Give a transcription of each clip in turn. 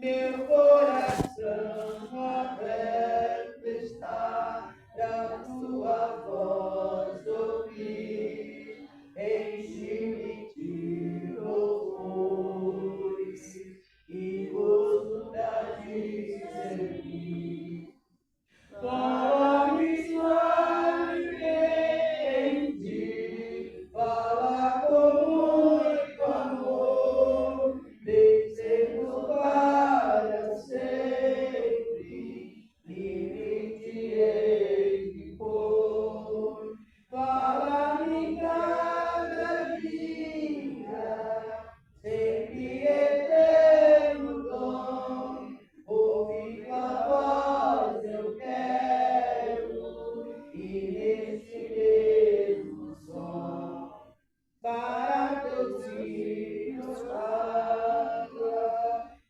meu coração aberto está pra tua voz ouvir. Enche-me de louvores e gozo pra te servir. Fala-me suavemente, fala com muito amor, vencemos para sempre, livre te hei de pôr. Fala-me cada dia, sempre eterno dom, ouvi tua voz eu quero, e nesse mesmo som, para teus filhos fala,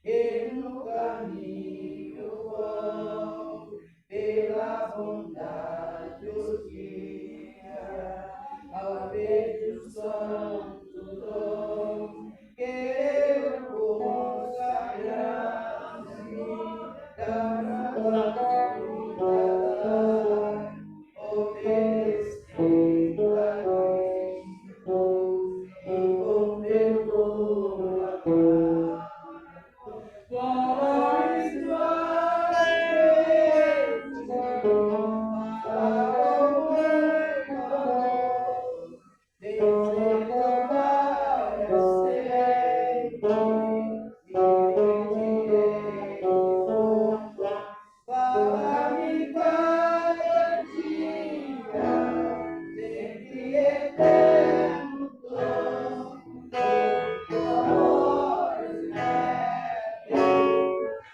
e no caminho vão, pela bondade os guia, ao ver o santo dom, quero consagrar-me, dar tua vida, obedecendo a Cristo, e com temor amar. Fala-me suavemente, fala com muito amor, vencendo para sempre, livre te hei de pôr. Fala-me cada dia, sempre eterno dom, tua voz quero,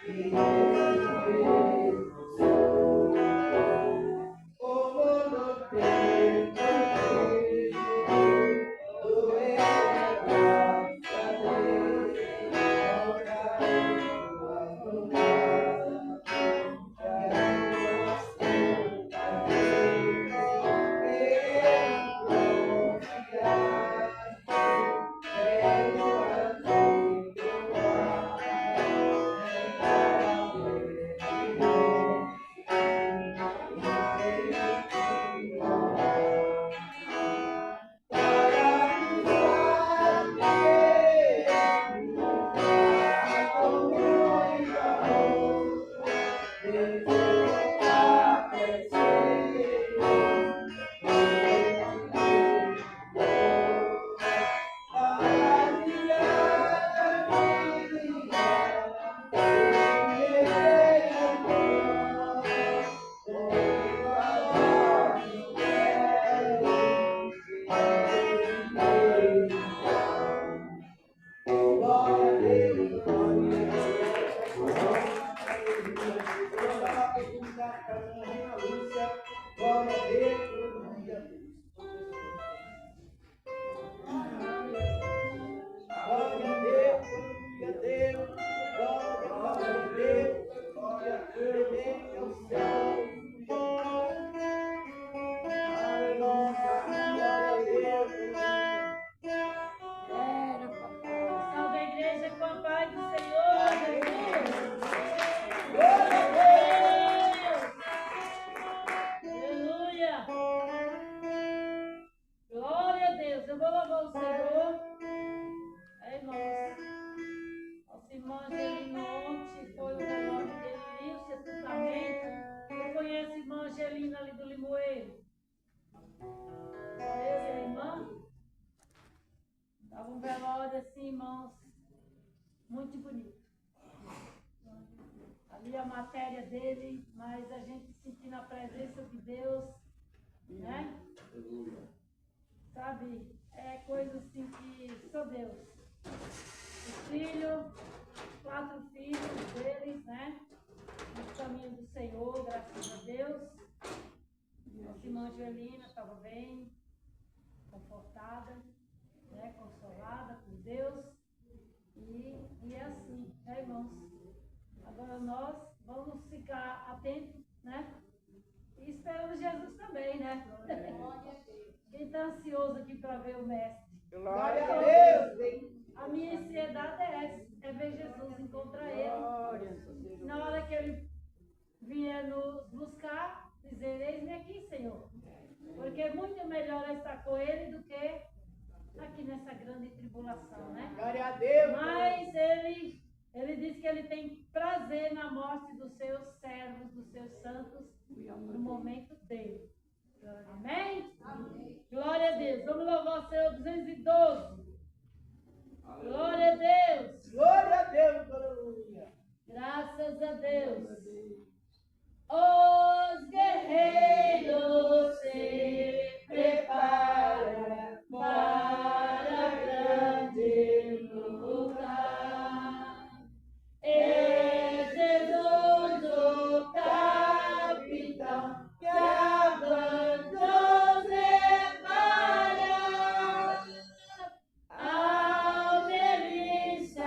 e nesse mesmo som, como no tempo antigo, doer a graça dele, não Muito bonito. Ali a matéria dele, mas a gente sentindo a presença de Deus, né? Sabe, é coisa assim que só Deus. O filho, 4 filhos deles, né? No caminho do Senhor, graças a Deus. A irmã Angelina estava bem, confortada, né? Consolada por Deus. E é assim, né, irmãos? Agora nós vamos ficar atentos, né? E esperando Jesus também, né? Quem está ansioso aqui para ver o Mestre? Glória a Deus! A minha ansiedade é essa, é ver Jesus, encontrar Ele. vier nos buscar, dizer, eis-me aqui, Senhor. Porque muito melhor é estar com Ele do que aqui nessa grande tribulação, né? Glória a Deus. Mas ele diz que ele tem prazer na morte dos seus servos, dos seus santos, no momento dele. Amém? Amém. Glória a Deus. Vamos louvar o Senhor 212. Glória a Deus. Glória a Deus, aleluia. Graças a Deus. Os guerreiros se preparam para a grande luta. É Jesus o capitão que abandonou separa. Ao delícia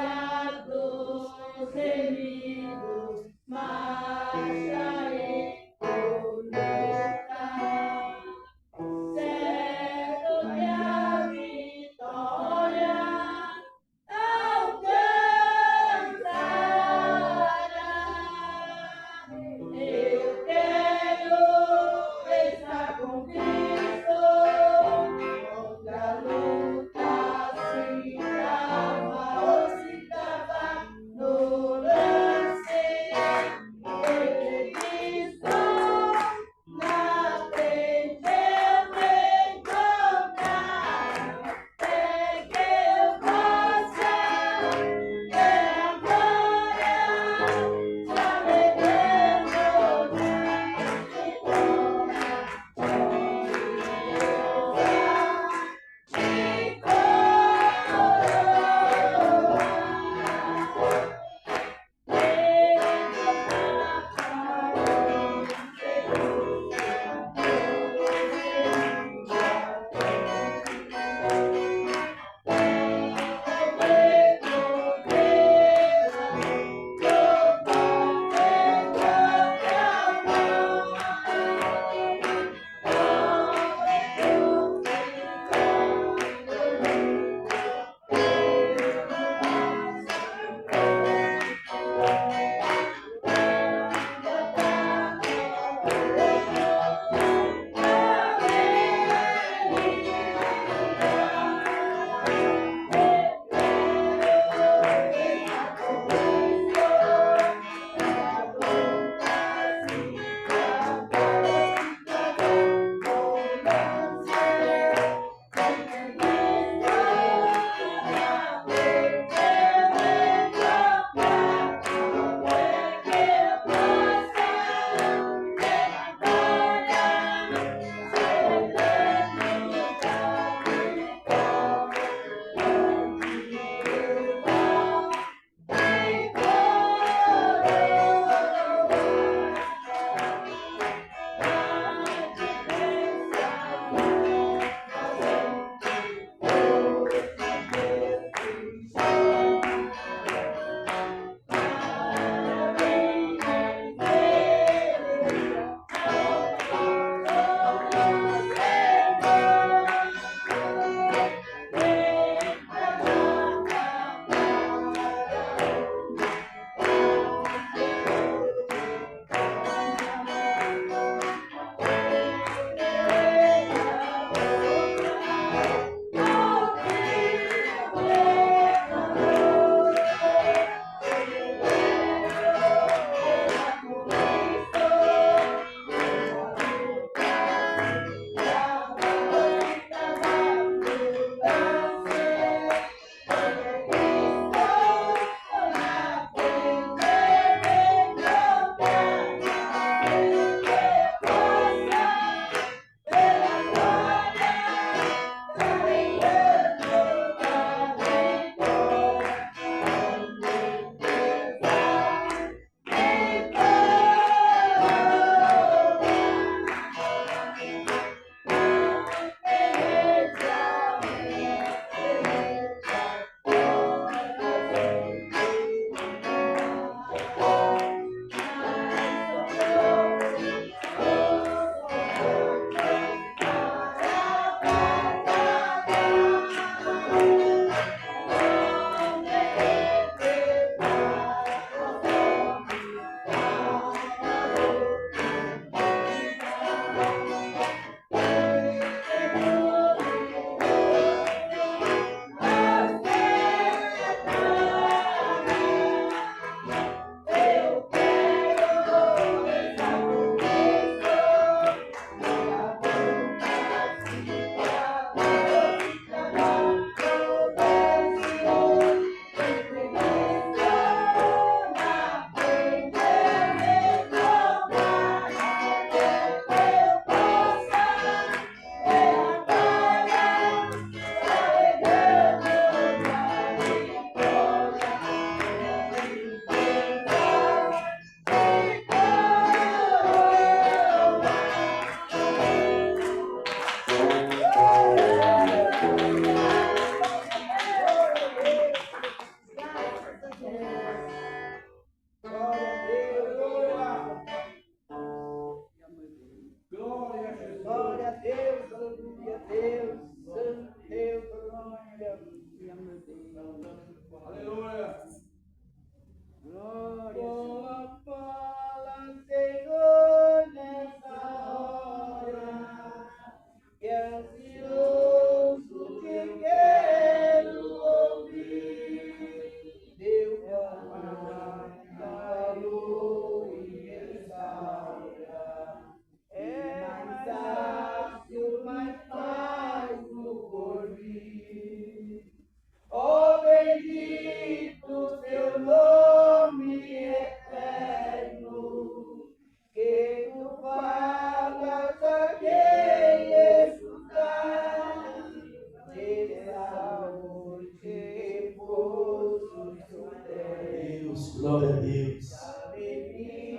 Deus, glória a Deus. Alegria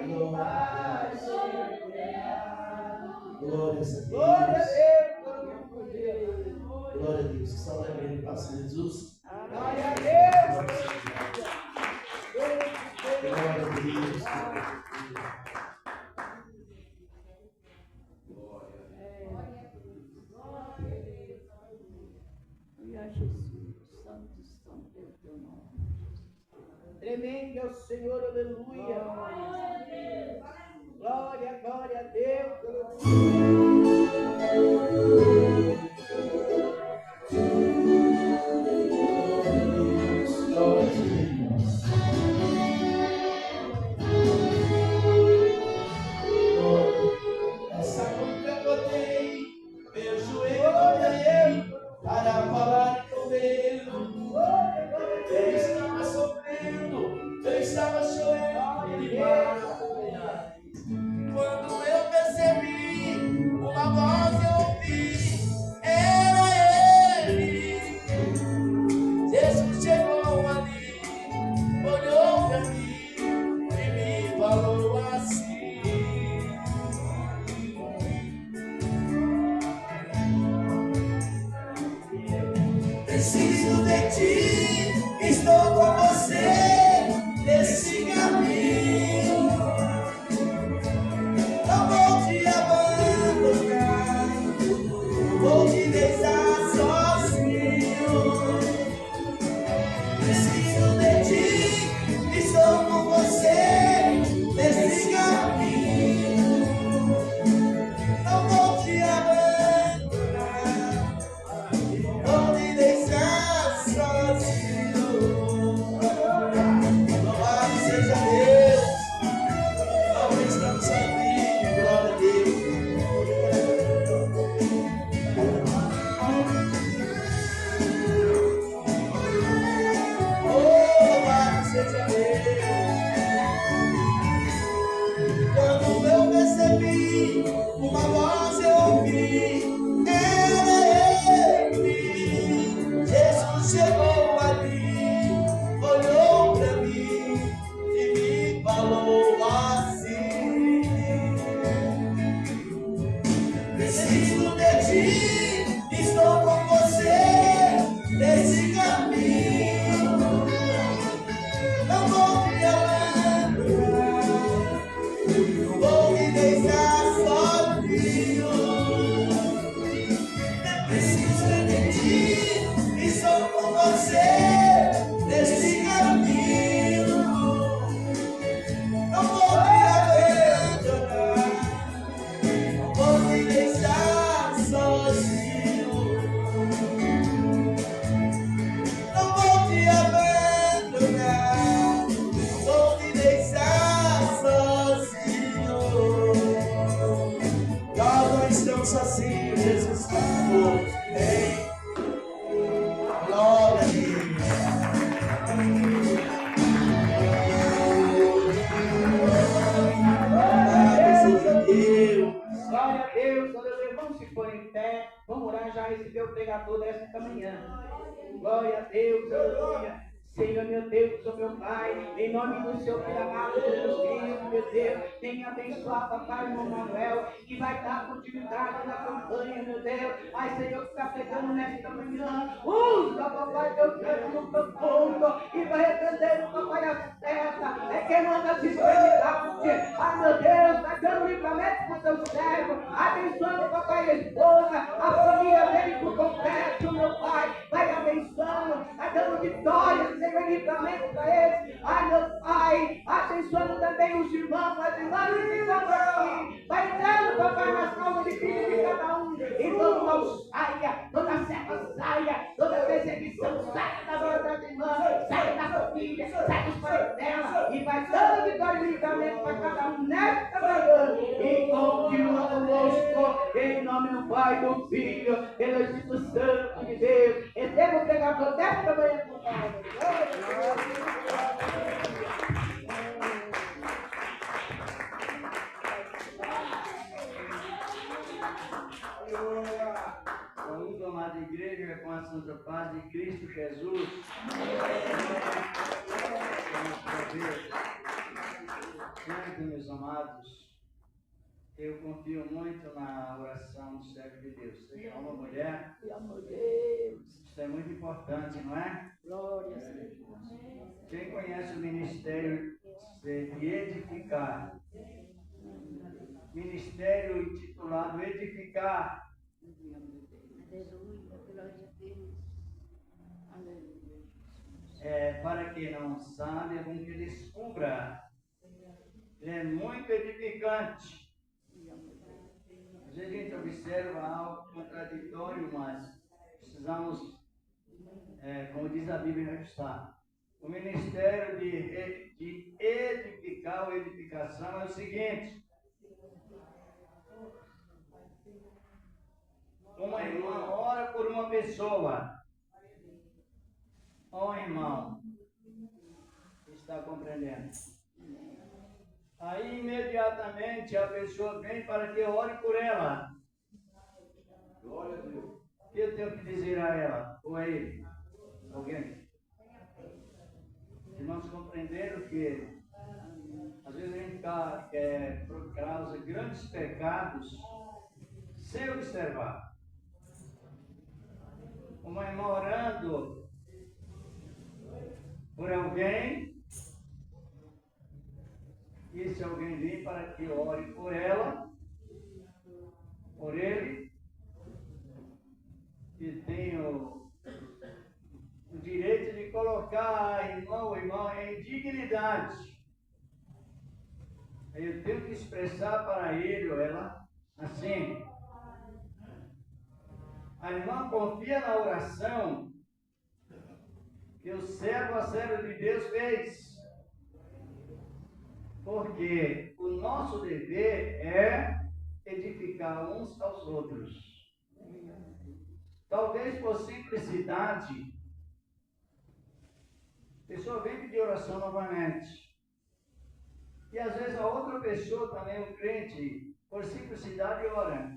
e paz. Glórias a Glória a Deus. Deus. Glória a Deus. Que salve a Deus, paz de Jesus. Glória a Deus. Glória a Deus. Tremendo é o Senhor, aleluia. Glória, glória a Deus. Essa nunca botei, meu joelho dobrei para falar com Deus. Eu estava sofrendo, eu estava chorando demais. Quando eu percebi, uma voz eu ouvi, era Ele. Jesus chegou ali, olhou para mim e me falou assim. Preciso de ti, estou com você nesse caminho. Não vou te abandonar, vou te deixar sozinho. Preciso de ti, estou com você nesse caminho. Não vou te abandonar, vou te deixar sozinho. Louvado seja Deus, nós estamos sozinhos, glória a Deus. Oh, louvado seja Deus. Quando eu percebi, uma voz eu ouvi, era Ele. Jesus chegou ali, olhou para mim e me falou assim. Preciso de ti, estou com você nesse caminho. Não vou te abandonar, vou te deixar sozinho. Preciso de ti, estou com você nesse caminho. Não vou te abandonar, vou te deixar sozinho. Não vou te abandonar, vou te deixar sozinho. Nós não estamos sozinhos, Jesus está conosco. Ei, glória a Deus. Glória seja Deus. Glória a Deus, aleluia. Vamos se pôr em pé. Vamos orar já receber o pregador desta manhã. Glória a Deus, aleluia. Senhor, meu Deus, oh meu Pai, em nome do Seu Filho amado, do Filho, meu Deus, venha abençoar, papai, irmão Manuel, que vai dar continuidade na campanha, meu Deus. Ai, Senhor, que está pegando nesta manhã, usa, papai, teu canto no profundo, e vai repreender, papai, a seta, é queimando as extremidades. Ai, meu Deus, vai dando livramento para o teu servo, abençoando, papai, a esposa, a família dele por completo, meu Pai, vai abençoando, vai dando vitória, Senhor, livramento para eles. Ai, meu Pai, abençoando também os irmãos, as irmãs que estão aqui. Vai entrando, papai, nas calmas de filho de cada um. E todo mal saia, toda serva saia, toda perseguição saia da vida das irmãs, saia da família, saia dos pais dela. E vai dando vitória e livramento para cada um nesta manhã. E continua conosco, em nome do Pai, do Filho, e do Espírito Santo de Deus. Receba o pregador desta manhã, meu Pai. Saúde, amada igreja, com a santa paz de Cristo Jesus. Sempre, meus amados, eu confio muito na oração do servo de Deus. Seja uma mulher, isso é muito importante, não é? Glória a Deus. Quem conhece o ministério de edificar, ministério intitulado Edificar, para quem não sabe, é bom que descubra. Ele é muito edificante. Às vezes a gente observa algo contraditório, mas precisamos, como diz a Bíblia, ajustar. O ministério de edificar ou edificação é o seguinte: uma irmã ora por uma pessoa. Ó irmão, está compreendendo? Aí imediatamente a pessoa vem para que eu ore por ela. Glória a Deus. O que eu tenho que dizer a ela? Ou a ele? Alguém? Irmãos, compreenderam que às vezes a gente causa grandes pecados sem observar. Uma irmã orando por alguém, e se alguém vir para que eu ore por ela, por ele, e tenho o direito de colocar a irmã ou irmão em dignidade. Eu tenho que expressar para ele ou ela assim: a irmã confia na oração que o servo a serva de Deus fez. Porque o nosso dever é edificar uns aos outros. Talvez por simplicidade, a pessoa vem pedir oração novamente. E às vezes a outra pessoa também, um crente, por simplicidade ora,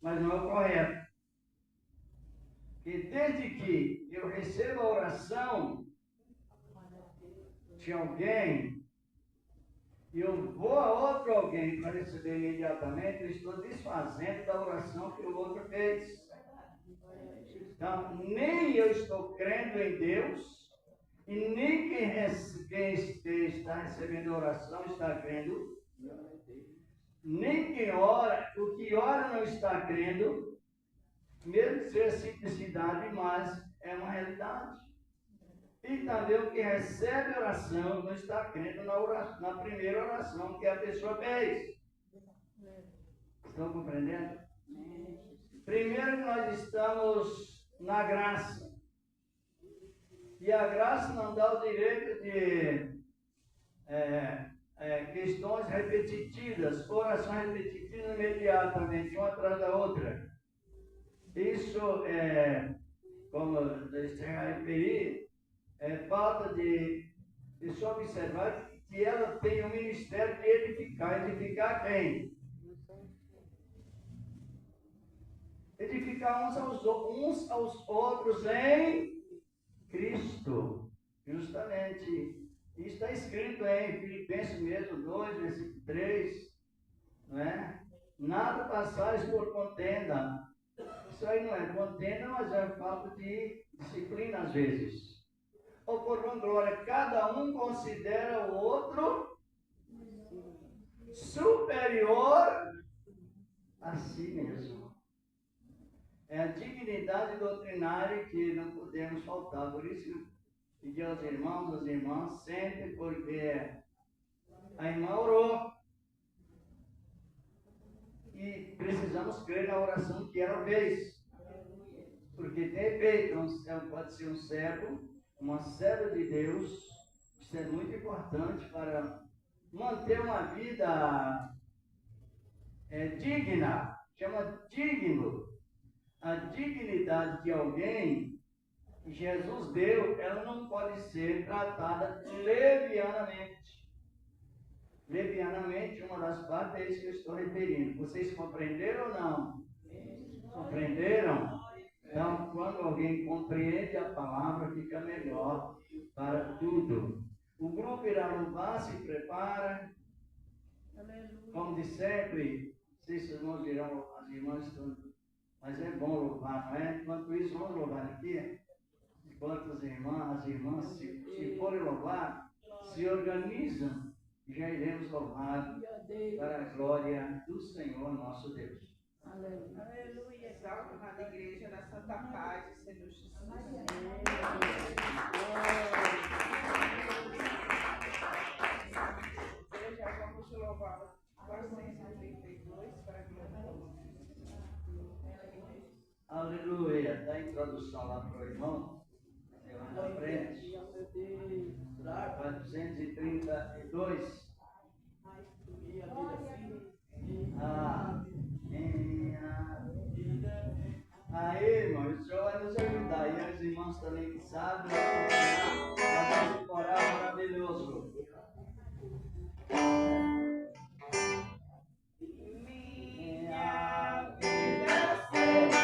mas não é o correto. E desde que eu recebo a oração de alguém, e eu vou a outro alguém para receber imediatamente, eu estou desfazendo da oração que o outro fez. Então, nem eu estou crendo em Deus, e nem quem está recebendo a oração está crendo, nem quem ora, o que ora não está crendo, mesmo que seja simplicidade, mas é uma realidade. E também o que recebe oração não está crendo na primeira oração que a pessoa fez. Estão compreendendo? Primeiro nós estamos na graça. E a graça não dá o direito de questões repetitivas, orações repetitivas imediatamente, uma atrás da outra. Isso como eu já referi, falta de só observar que ela tem um ministério de edificar. Edificar quem? Edificar uns aos outros em Cristo. Justamente. Isso está escrito em Filipenses mesmo, 2, versículo 3. Não é? Nada passais por contenda. Isso aí não é contenda, mas é falta de disciplina às vezes. Ou por vanglória, cada um considera o outro superior a si mesmo. É a dignidade doutrinária que não podemos faltar. Por isso, pedir aos irmãos, às irmãs, sempre, porque a irmã orou. E precisamos crer na oração que ela fez. Porque de repente, pode ser um servo, uma serva de Deus. Isso é muito importante para manter uma vida digna. Chama digno. A dignidade de alguém que Jesus deu, ela não pode ser tratada levianamente. Levianamente, uma das partes é isso que eu estou referindo. Vocês compreenderam ou não? Compreenderam? Então, quando alguém compreende a palavra, fica melhor para tudo. O grupo grupo irá louvar, se prepara. Aleluia. Como de sempre, se os irmãos dirão, as irmãs estão, mas é bom louvar, não é? Enquanto isso, vamos louvar aqui. Enquanto as irmãs, se forem louvar, se organizam, já iremos louvar para a glória do Senhor nosso Deus. Aleluia. Aleluia. Salve, amada igreja, na santa paz do Senhor Jesus. Já vamos louvar o 432 para a glória. Aleluia. Dá a introdução lá para o irmão. Na frente. 432. Aí, irmão, o senhor vai nos ajudar. E os irmãos também que sabem, vamos orar maravilhoso. Minha vida será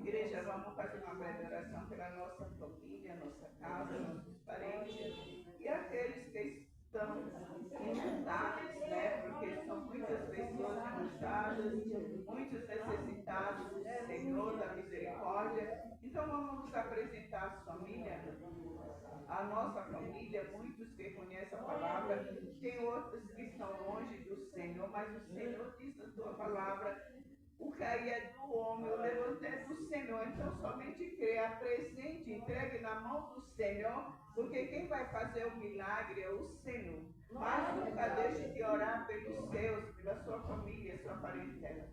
Igreja, vamos fazer uma breve oração pela nossa família, nossa casa, nossos parentes e aqueles que estão inundados, né? Porque são muitas pessoas inundadas, muitos necessitados do Senhor, da misericórdia. Então vamos nos apresentar as famílias, a nossa família, muitos que conhecem a palavra, tem outros que estão longe do Senhor, mas o Senhor diz a sua palavra. O cair é do homem, o levantar é do Senhor. Então, somente creia, apresente, entregue na mão do Senhor, porque quem vai fazer o milagre é o Senhor. Mas nunca deixe de orar pelos seus, pela sua família, sua parentela.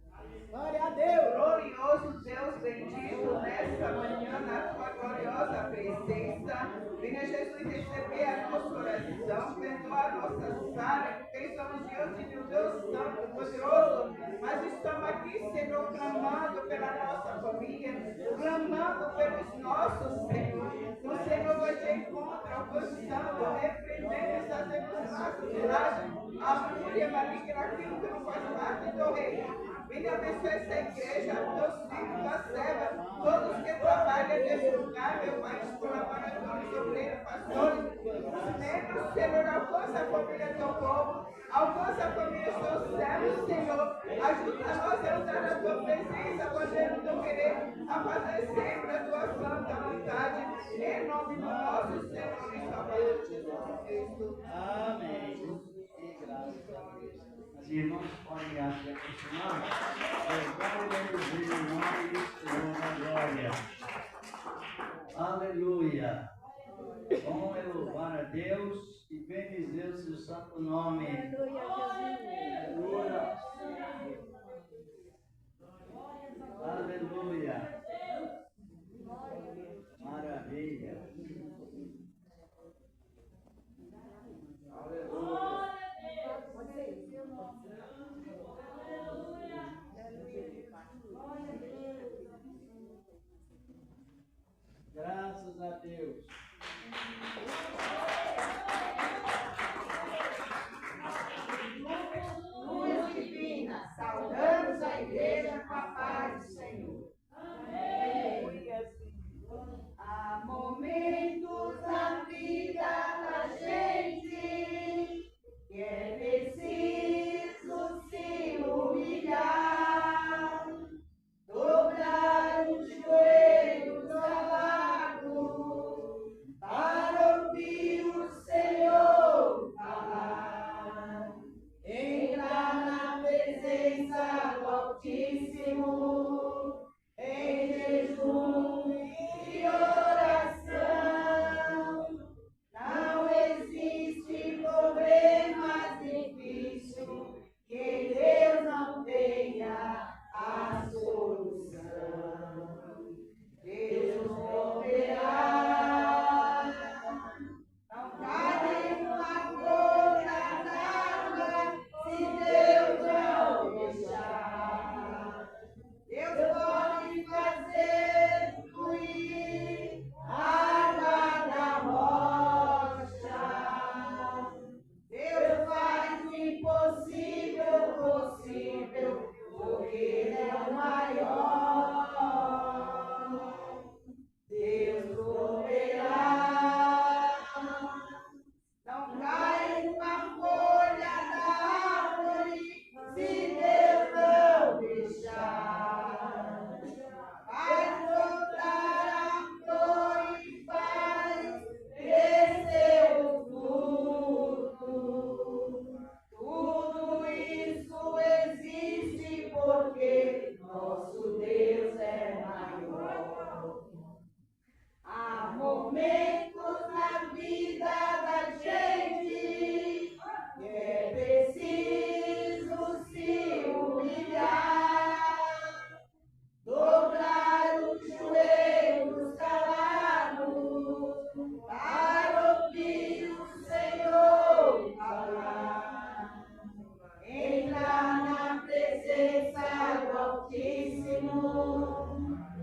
Glória a Deus! Glorioso Deus bendito, nesta manhã, na tua gloriosa presença, venha Jesus receber a nossa oração, perdoar nossas falhas, porque estamos diante de um Deus santo, poderoso, mas estamos aqui, Senhor, clamando pela nossa família, clamando pelos nossos, Senhor. O Senhor vai te encontrar, alcançando, repreendendo, fazendo os nossos milagres, a fúria maligna, aquilo que não faz parte do rei. vida, abençoe essa igreja, meus filhos, tua serva, todos que trabalham nesse lugar, meu Pai, os colaboradores, obreiros, pastores, os membros, Senhor, alcança a família do teu povo, alcança a família dos teus servos, Senhor, ajuda-nos a usar a tua presença, a fazer o teu querer, a fazer sempre a tua santa vontade, em nome do nosso Senhor e Salvador Jesus Cristo. Amém. E graças a Deus. As irmãs podem aproximar. Glória ao nome do Senhor da glória. Aleluia. Bom é louvar a Deus e bendizer o seu santo nome. Aleluia. Aleluia. Maravilha. Aleluia. Graças a Deus. Luz divina, saudamos a igreja com a paz do Senhor. Amém. Há momentos na vida da gente que é preciso se humilhar, dobrar os joelhos calados para ouvir o Senhor falar. Entrar na presença do Altíssimo em jejum e oração. Não existe problema difícil que Deus não tenha a solução. Deus proverá. Não cai uma gota d'água se Deus não deixar. Deus pode fazer fluir água da rocha. Deus faz o impossível possível, porque Ele é o maior. Deus proverá. Não cai uma folha da árvore se Deus não deixar. Faz brotar a flor e faz crescer o fruto. Tudo isso existe porque nosso Deus é maior. Há momentos na vida da gente que é preciso se humilhar, dobrar os joelhos calados para ouvir o Senhor falar. Entrar na presença do Altíssimo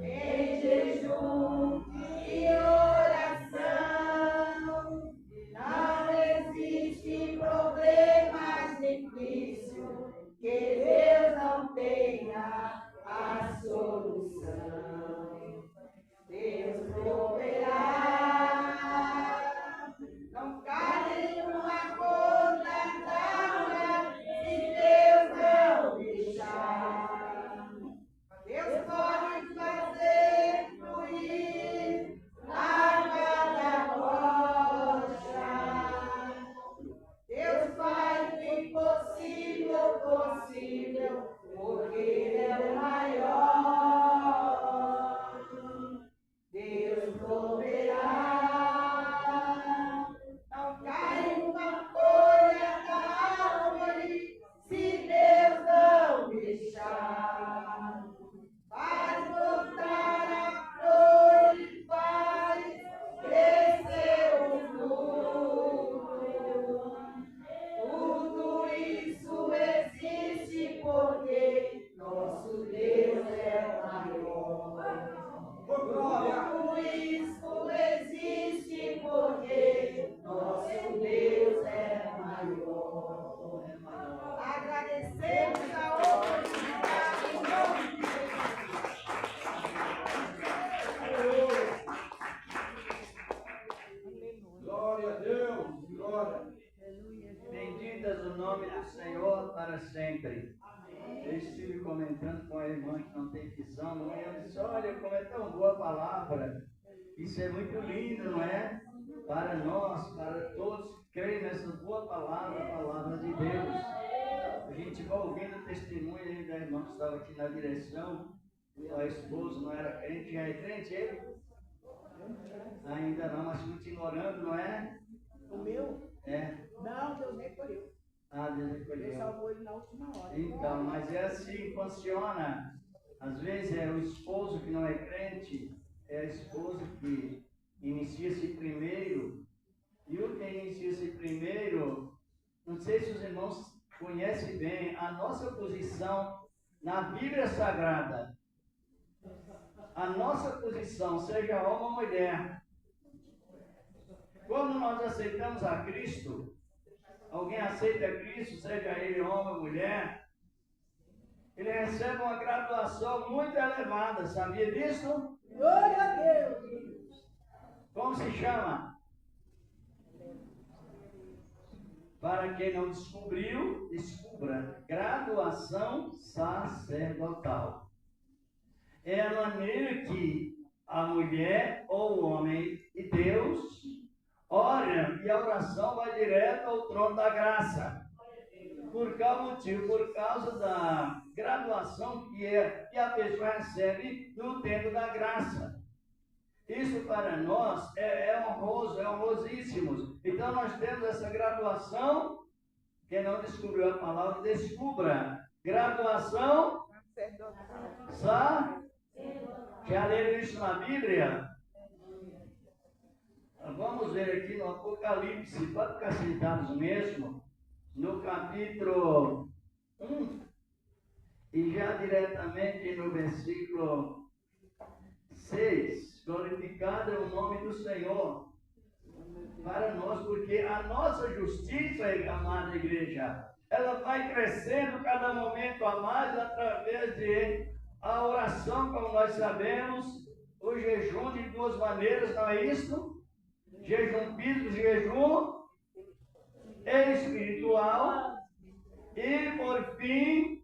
em jejum e oração. Não existe problema difícil que Deus não tenha a solução. Deus proverá. Não cai nenhuma gota d'água se Deus não deixar. Deus pode fazer fluir água da rocha. Deus faz o impossível possível, porque Ele é o maior. Deus proverá. Não cai uma folha da árvore se Deus não deixar. Faz brotar a flor e faz crescer o fruto. Tudo isso existe porque nosso Deus é maior. Tudo isso existe porque nosso Deus é maior. Agradecemos a oportunidade aí. Eu estive comentando com a irmã que não tem visão, não é? Eu disse, olha, como é tão boa a palavra. Isso é muito lindo, não é? Para nós, para todos que creem nessa boa palavra, a palavra de Deus. A gente vai ouvindo o testemunho aí da irmã que estava aqui na direção. A esposa não era crente, já é crente ele? Ainda não, mas continua orando, não é? O meu? É. Não, Deus recolheu. Ah, Deus Deus recolheu. salvou ele na última hora. Então, mas é assim que funciona. Às vezes é o esposo que não é crente, é a esposa que inicia-se primeiro. E o que inicia-se primeiro, não sei se os irmãos conhecem bem a nossa posição na Bíblia Sagrada. A nossa posição, seja homem ou mulher. Quando nós aceitamos a Cristo, alguém aceita Cristo, seja ele homem ou mulher, ele recebe uma graduação muito elevada, sabia disso? Glória a Deus! Como se chama? Para quem não descobriu, descubra. Graduação sacerdotal. É a maneira que a mulher ou o homem e Deus oram, e a oração vai direto ao trono da graça. Por qual motivo? Por causa da graduação que a pessoa recebe no tempo da graça. Isso para nós é honroso, é honrosíssimo. Então nós temos essa graduação. Quem não descobriu a palavra, descubra. Graduação já leram isso na Bíblia? Vamos ver aqui no Apocalipse, pode ficar sentados mesmo, no capítulo 1, e já diretamente no versículo 6, glorificado é o nome do Senhor para nós, porque a nossa justiça, amada igreja, ela vai crescendo cada momento a mais através de a oração, como nós sabemos, o jejum de duas maneiras, não é isso? Jejum físico, jejum espiritual e, por fim,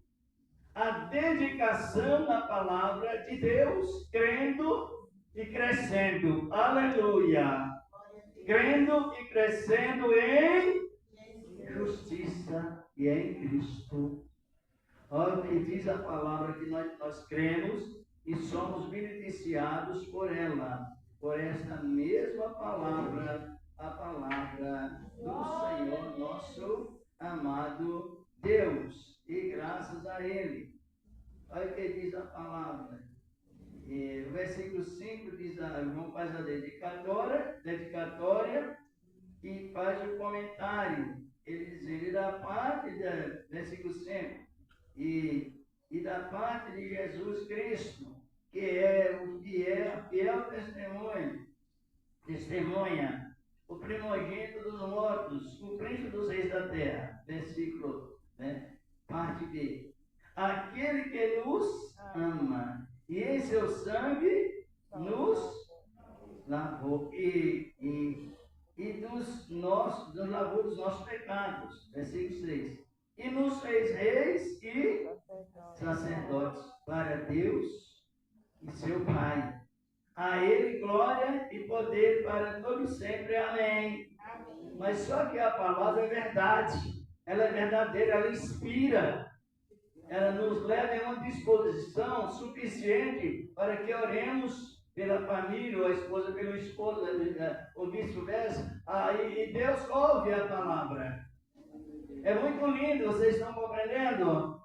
a dedicação na palavra de Deus, crendo e crescendo. Aleluia! Crendo e crescendo em justiça e em Cristo. Olha o que diz a palavra que nós cremos e somos beneficiados por ela, por esta mesma palavra, a palavra do Senhor nosso amado Deus, e graças a Ele. Olha o que diz a palavra. O versículo 5 diz, o irmão faz a dedicatória e faz o comentário. Ele diz, ele da parte, versículo 5, e da parte de Jesus Cristo, que é o fiel testemunha, o primogênito dos mortos, o príncipe dos reis da terra. Versículo, parte B. Aquele que nos ama, e em seu sangue nos lavou, e nos lavou dos nossos pecados. Versículo 6. E nos fez reis e sacerdotes para Deus e seu Pai. A Ele glória e poder para todos sempre. Amém. Mas só que a palavra é verdade. Ela é verdadeira, ela inspira. Ela nos leva em uma disposição suficiente para que oremos pela família, ou a esposa pelo esposo, ou vice-versa. E Deus ouve a palavra. É muito lindo, vocês estão compreendendo?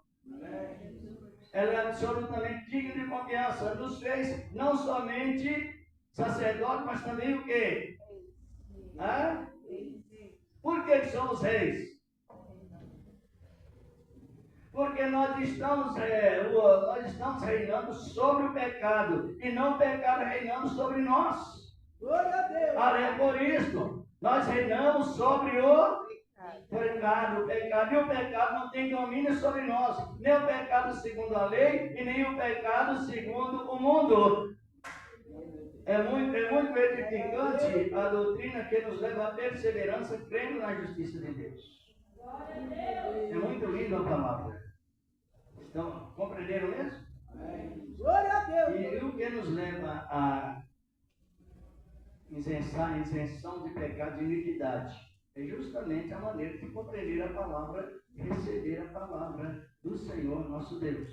Ela é absolutamente digna de confiança. Nos fez não somente sacerdote, mas também o quê? Por que somos reis? Porque nós estamos reinando sobre o pecado, e não o pecado reinando sobre nós. Glória a Deus! É por isso, nós reinamos sobre o pecado. E o pecado não tem domínio sobre nós, nem o pecado segundo a lei, e nem o pecado segundo o mundo. É muito edificante a doutrina que nos leva à perseverança, crendo na justiça de Deus. É muito linda a palavra. Então, compreenderam mesmo? Glória a Deus. E o que nos leva a isenção de pecado de iniquidade? É justamente a maneira de compreender a palavra e receber a palavra do Senhor nosso Deus.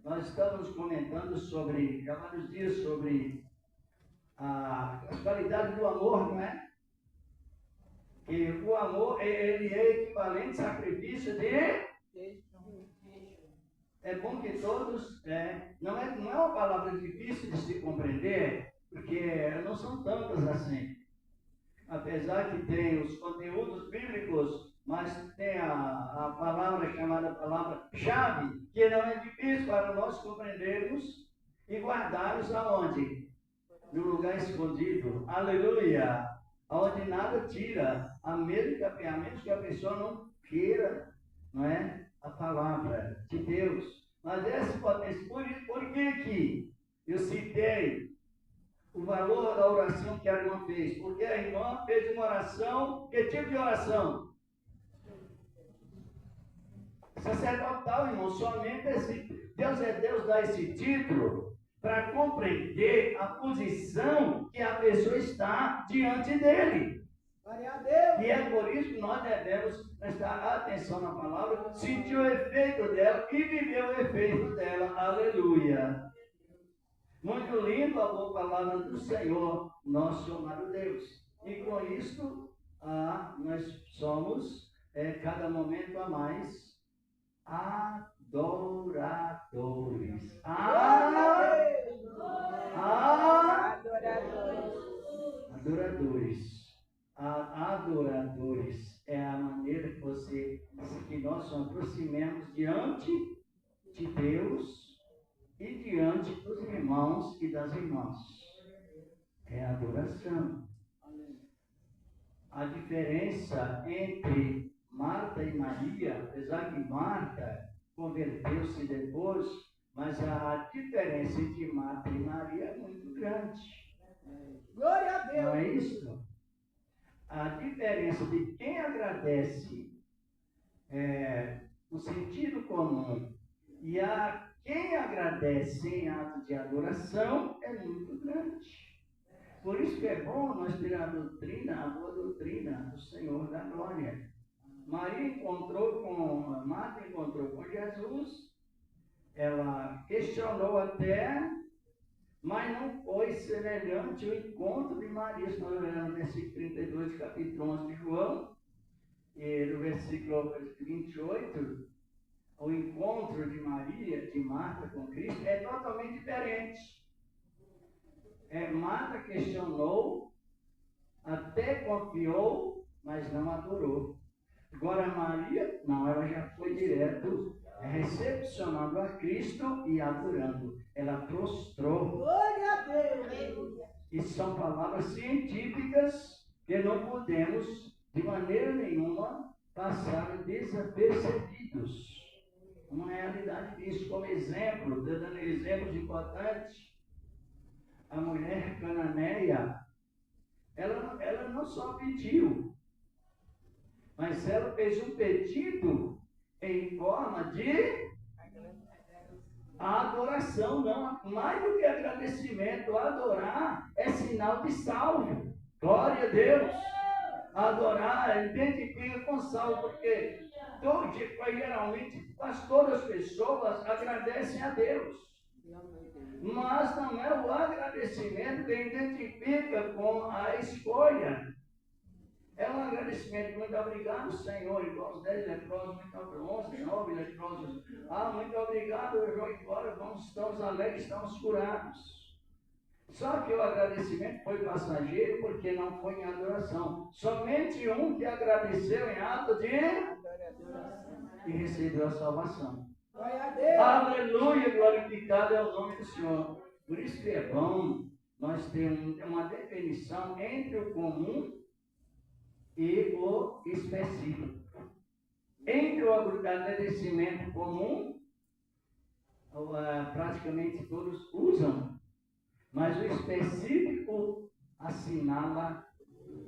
Nós estamos comentando há vários dias sobre as qualidades do amor, não é? Que o amor, ele é equivalente a sacrifício de... É bom que todos... não é uma palavra difícil de se compreender, porque não são tantas assim. Apesar que tem os conteúdos bíblicos, mas tem a palavra chamada palavra-chave, que não é difícil para nós compreendermos e guardarmos aonde? No lugar escondido. Aleluia! Onde nada tira, a menos que a pessoa não queira, não é? A palavra de Deus. Mas essa potência, por que eu citei o valor da oração que a irmã fez? Porque a irmã fez uma oração, que tipo de oração? Sacerdotal, irmão. Somente Deus dá esse título para compreender a posição que a pessoa está diante dele. Glória a Deus. E é por isso que nós devemos prestar atenção na palavra, sentir o efeito dela e viver o efeito dela. Aleluia. Muito lindo a boa palavra do Senhor, nosso amado Deus. E com isso, nós somos, cada momento a mais, adoradores. Adoradores. Adoradores é a maneira que nós nos aproximemos diante de Deus e diante dos irmãos e das irmãs. É a adoração. A diferença entre Marta e Maria, apesar que Marta converteu-se depois, mas a diferença entre Marta e Maria é muito grande. Glória a Deus. Não é isso? A diferença de quem agradece no sentido comum e a quem agradece em ato de adoração é muito grande. Por isso que é bom nós ter a boa doutrina do Senhor da glória. Marta encontrou com Jesus, ela questionou até, mas não foi semelhante o encontro de Maria. Se nós olharmos no versículo 32, capítulo 11 de João, e no versículo 28, o encontro de Marta com Cristo é totalmente diferente. Marta questionou, até confiou, mas não adorou. Agora Maria, não, ela já foi direto, recepcionando a Cristo e adorando. Ela prostrou. Glória a Deus. E são palavras científicas que não podemos, de maneira nenhuma, passar desapercebidos. Uma realidade disso, como exemplo, dando exemplos importantes. A mulher cananeia, ela não só pediu, mas ela fez um pedido em forma de adoração, não, mais do que agradecimento. Adorar é sinal de salvo. Glória a Deus. Adorar identifica com salvo, porque geralmente quase todas as pessoas agradecem a Deus. Mas não é o agradecimento que identifica com a escolha. É um agradecimento, muito obrigado, Senhor, igual os 10 leprosos, muito obrigado, 11, 9 leprosos. Muito obrigado, eu vou embora, estamos alegres, estamos curados. Só que o agradecimento foi passageiro, porque não foi em adoração. Somente um que agradeceu em ato de e recebeu a salvação. Glória a Deus. Aleluia, glorificado é o nome do Senhor. Por isso que é bom nós termos uma definição entre o comum e o específico. Entre o agradecimento comum, praticamente todos usam, mas o específico assinala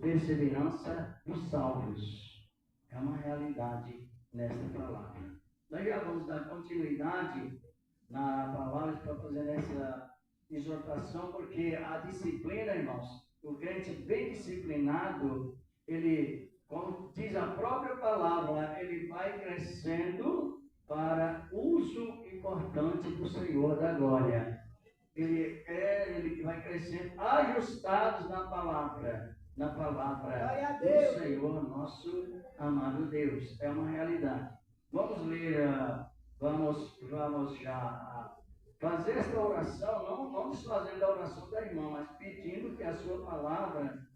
perseverança dos salvos. É uma realidade nesta palavra. Nós já vamos dar continuidade na palavra para fazer essa exortação, porque a disciplina, irmãos, o crente bem disciplinado, ele, como diz a própria palavra, ele vai crescendo para uso importante do Senhor da glória. Ele vai crescendo ajustados na palavra do Senhor, nosso amado Deus. É uma realidade. Vamos ler, vamos já fazer esta oração, não vamos fazer a oração da irmã, mas pedindo que a sua palavra,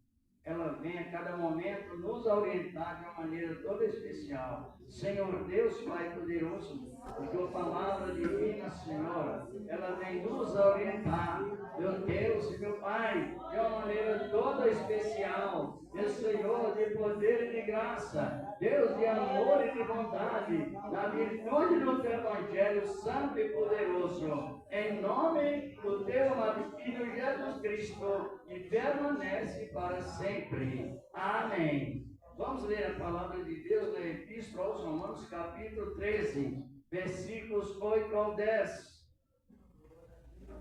ela venha a cada momento nos orientar de uma maneira toda especial. Senhor Deus, Pai poderoso, a tua palavra divina, Senhor, ela vem nos orientar, meu Deus e meu Pai, de uma maneira toda especial, meu Senhor, de poder e de graça, Deus de amor e de bondade, na virtude do teu Evangelho Santo e poderoso, em nome do teu amado Filho Jesus Cristo, que permanece para sempre. Amém. Vamos ler a palavra de Deus na Epístola aos Romanos, capítulo 13, versículos 8 ao 10.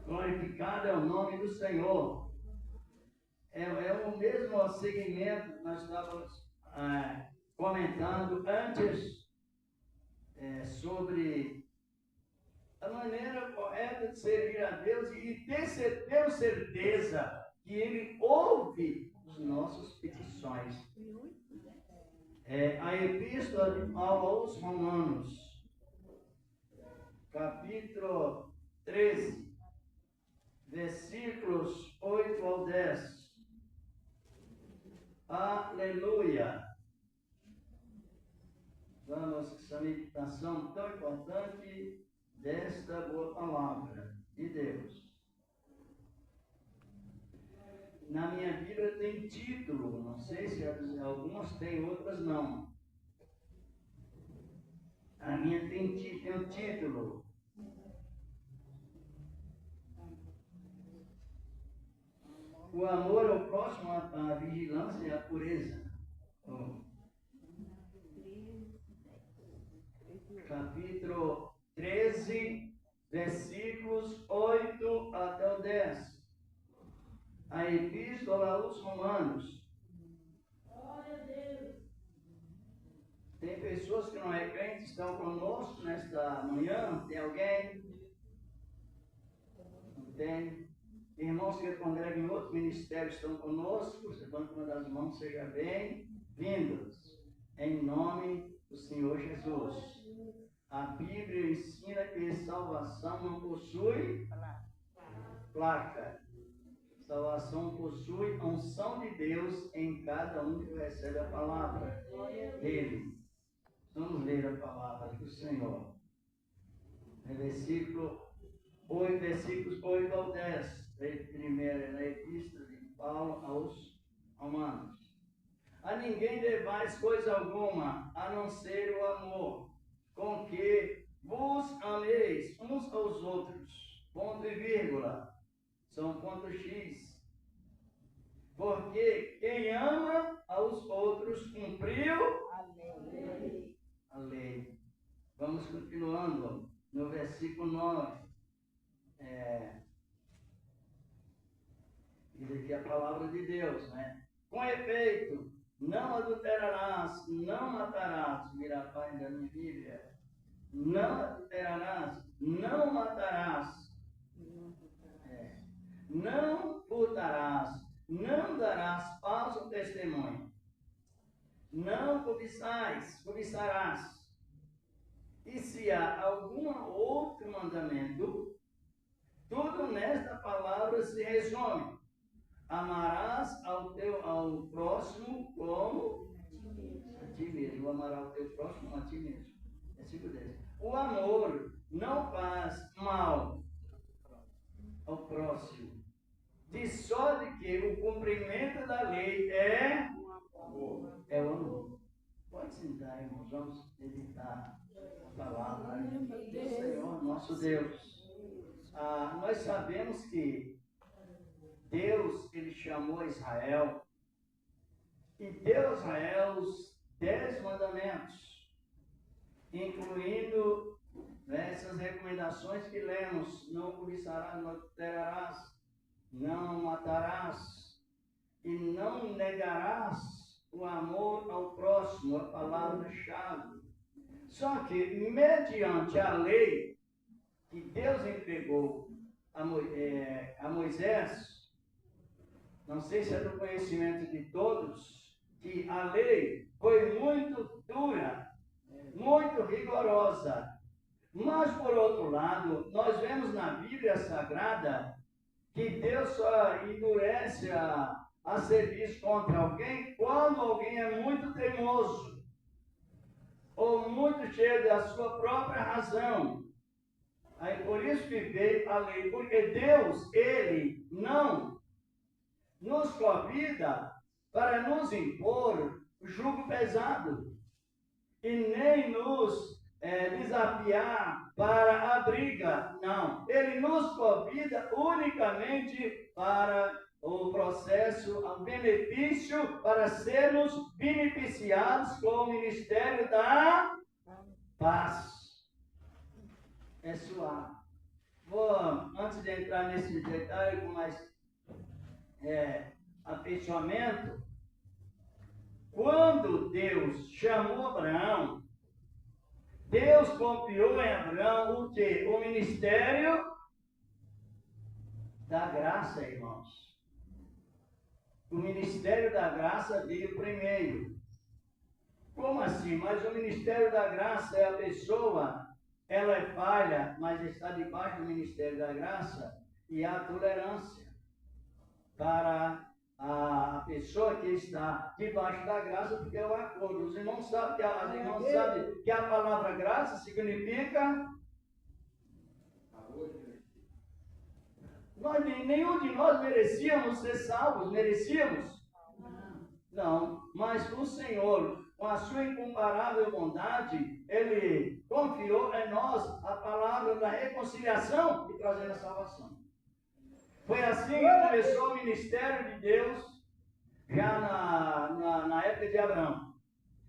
Glorificado é o nome do Senhor. É o mesmo segmento que nós estávamos comentando antes sobre a maneira correta de servir a Deus e ter certeza que Ele ouve as nossas petições. A Epístola aos Romanos, capítulo 13, versículos 8 ao 10. Aleluia! Vamos com essa meditação tão importante desta boa palavra de Deus. Na minha Bíblia tem título, não sei se algumas têm, outras não. A minha tem um título. O amor ao próximo, a vigilância e a pureza. Capítulo 13, versículos 8 até o 10. A Epístola aos Romanos. Glória a Deus. Tem pessoas que não é crente, estão conosco nesta manhã. Tem alguém? Não tem? Irmãos que congregam em outro ministério estão conosco. Levanta uma das mãos, seja bem-vindos. Em nome do Senhor Jesus. A Bíblia ensina que salvação não possui placa. Salvação possui a unção de Deus em cada um que recebe a palavra dele. Vamos ler a palavra do Senhor. No versículos 8 ao 10. Primeiro, na Epístola de Paulo aos Romanos. A ninguém devais coisa alguma, a não ser o amor, com que vos ameis uns aos outros. Ponto e vírgula. São ponto X. Porque quem ama aos outros cumpriu a lei. Vamos continuando no versículo 9. Diz aqui a palavra de Deus, né? Com efeito, não adulterarás, não matarás. Mira a página da minha Bíblia. Não adulterarás, não matarás. Não furtarás, não darás falso testemunho, não cobiçarás. E se há algum outro mandamento, tudo nesta palavra se resume: amarás ao próximo como a ti mesmo. Amarás ao teu próximo como a ti mesmo. Versículo 10. O amor não faz mal ao próximo, de sorte que o cumprimento da lei é o amor. Pode sentar, irmãos, vamos meditar a palavra do Senhor, nosso Deus. Nós sabemos que Deus, Ele chamou Israel e deu a Israel os 10 mandamentos. incluindo essas recomendações que lemos: não cobiçarás, não adulterarás, não matarás e não negarás o amor ao próximo, a palavra-chave. Só que, mediante a lei que Deus entregou a Moisés, não sei se é do conhecimento de todos, que a lei foi muito dura, muito rigorosa. Mas, por outro lado, nós vemos na Bíblia Sagrada que Deus só endurece a serviço contra alguém quando alguém é muito teimoso ou muito cheio da sua própria razão. Aí por isso que veio a lei, porque Deus, Ele não nos convida para nos impor jugo pesado e nem nos desafiar para a briga. Não, Ele nos convida unicamente para o processo, o benefício, para sermos beneficiados com o ministério da paz. É suave. Antes de entrar nesse detalhe com mais afeiçoamento, quando Deus chamou Abraão, Deus confiou em Abraão o quê? O ministério da graça, irmãos. O ministério da graça veio primeiro. Como assim? Mas o ministério da graça é a pessoa, ela é falha, mas está debaixo do ministério da graça, e há tolerância para a pessoa que está debaixo da graça, porque é o acordo. Os irmãos sabem que a palavra graça significa nenhum de nós merecíamos ser salvos, merecíamos? Não, mas o Senhor, com a sua incomparável bondade, Ele confiou em nós a palavra da reconciliação e trazendo a salvação. Foi assim que começou o ministério de Deus, já na época de Abraão.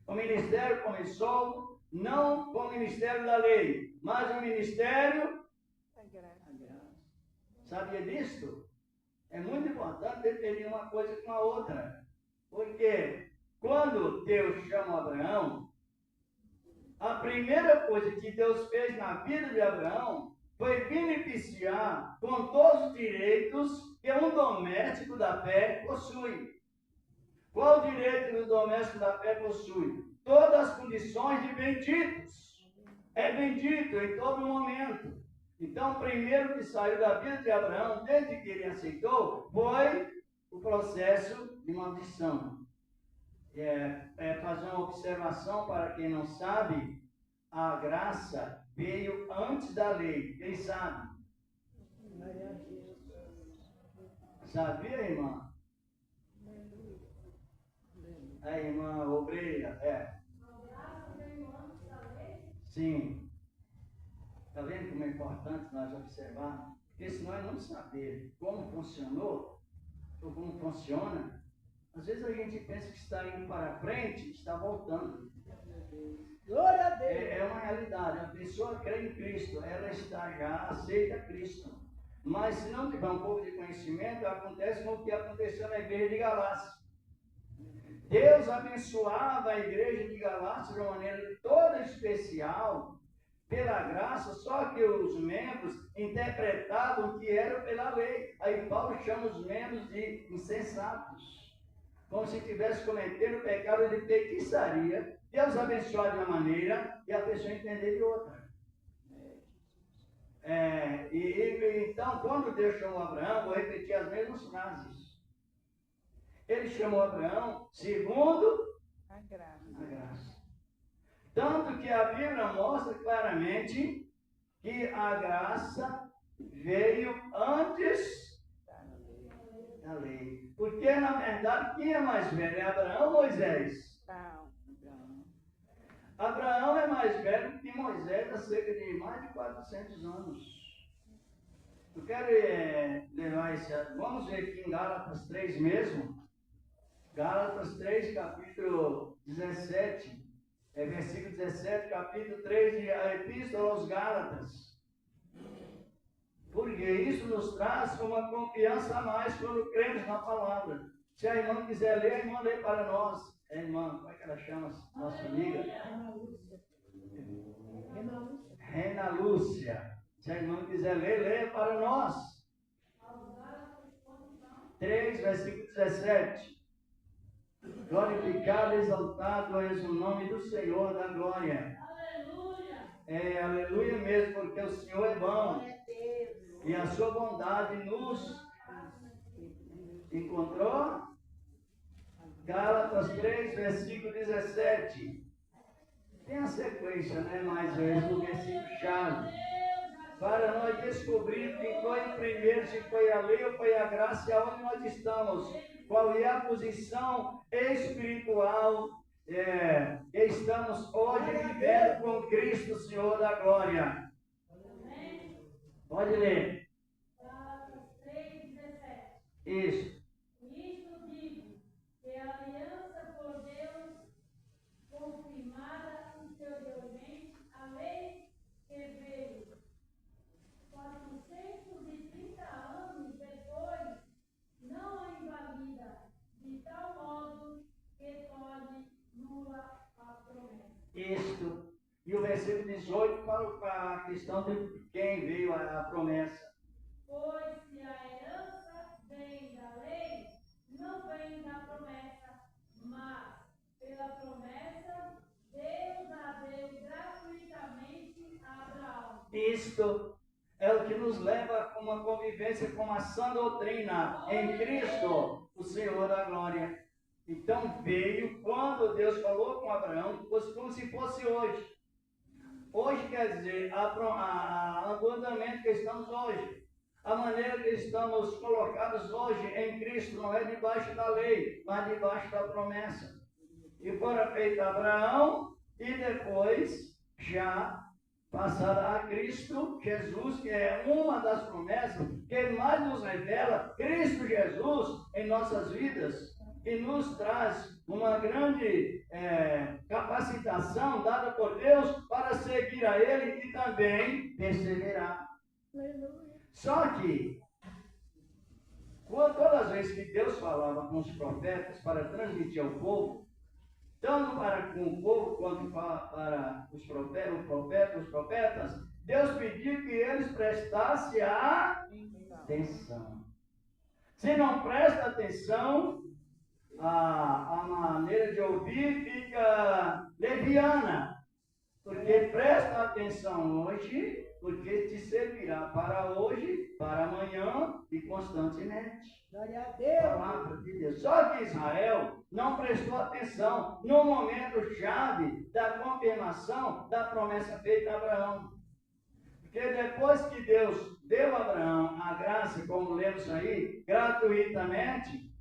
O ministério começou não com o ministério da lei, mas o ministério da graça. Sabia disso? É muito importante definir uma coisa com a outra. Porque quando Deus chama Abraão, a primeira coisa que Deus fez na vida de Abraão foi beneficiar com todos os direitos que um doméstico da fé possui. Qual o direito que o doméstico da fé possui? Todas as condições de benditos. É bendito em todo momento. Então, o primeiro que saiu da vida de Abraão, desde que ele aceitou, foi o processo de maldição. Fazer uma observação para quem não sabe, a graça veio antes da lei. Quem sabe? Sabia, irmã? A irmã obreira, Sim. Está vendo como é importante nós observarmos? Porque se nós não saber como funcionou, ou como funciona, às vezes a gente pensa que está indo para frente, está voltando. Glória a Deus. É uma realidade. A pessoa crê em Cristo, ela está já aceita Cristo. Mas se não tiver um pouco de conhecimento, acontece como o que aconteceu na igreja de Galácia. Deus abençoava a igreja de Galácia de uma maneira toda especial, pela graça, só que os membros interpretavam que era pela lei. Aí Paulo chama os membros de insensatos, como se estivesse cometendo o pecado de feitiçaria. Deus abençoa de uma maneira e a pessoa entender de outra. Então, quando Deus chamou Abraão, vou repetir as mesmas frases. Ele chamou Abraão segundo a graça. Tanto que a Bíblia mostra claramente que a graça veio antes da lei. Porque, na verdade, quem é mais velho? É Abraão ou Moisés? Abraão é mais velho que Moisés há cerca de mais de 400 anos. Eu quero levar esse... Vamos ver aqui em Gálatas 3 mesmo. Gálatas 3, capítulo 17. É versículo 17, capítulo 3 de a Epístola aos Gálatas. Porque isso nos traz uma confiança a mais quando cremos na palavra. Se a irmã quiser ler, a irmã lê para nós. A irmã, como é que ela chama? Nossa amiga? Rena Lúcia. Se a irmã quiser ler, leia para nós. 3, versículo 17. Glorificado e exaltado és o nome do Senhor da glória. Aleluia. É, aleluia mesmo, porque o Senhor é bom. E a sua bondade nos encontrou. Gálatas 3, versículo 17. Tem a sequência, né? Mais vezes do versículo chave. Para nós descobrir quem foi o primeiro, se foi a lei ou foi a graça, e aonde nós estamos. Qual é a posição espiritual que estamos hoje vivendo com Cristo, Senhor da glória. Pode ler. Gálatas 3:17. Isso. Isto digo, que a aliança por Deus, confirmada anteriormente, a lei que veio 430 anos depois, não a invalida, de tal modo que torne nula a promessa. Isto. E o versículo 18 fala para a questão de quem veio a promessa. Pois se a herança vem da lei, não vem da promessa, mas pela promessa, Deus a deu gratuitamente a Abraão. Isto é o que nos leva a uma convivência com a sã doutrina em Cristo, o Senhor da glória. Então veio quando Deus falou com Abraão, como se fosse hoje. Hoje quer dizer, o andamento que estamos hoje, a maneira que estamos colocados hoje em Cristo não é debaixo da lei, mas debaixo da promessa. E fora feito Abraão e depois já passará a Cristo Jesus, que é uma das promessas que mais nos revela Cristo Jesus em nossas vidas e nos traz uma grande capacitação dada por Deus para seguir a Ele e também perseverar. Só que, todas as vezes que Deus falava com os profetas para transmitir ao povo, tanto para com o povo quanto para os profetas, Deus pediu que eles prestassem atenção. Se não presta atenção, a maneira de ouvir fica leviana. Porque presta atenção hoje, porque te servirá para hoje, para amanhã e constantemente. Glória a Deus. Palavra de Deus. Só que Israel não prestou atenção no momento chave da confirmação da promessa feita a Abraão. Porque depois que Deus deu a Abraão a graça, como lemos aí, gratuitamente,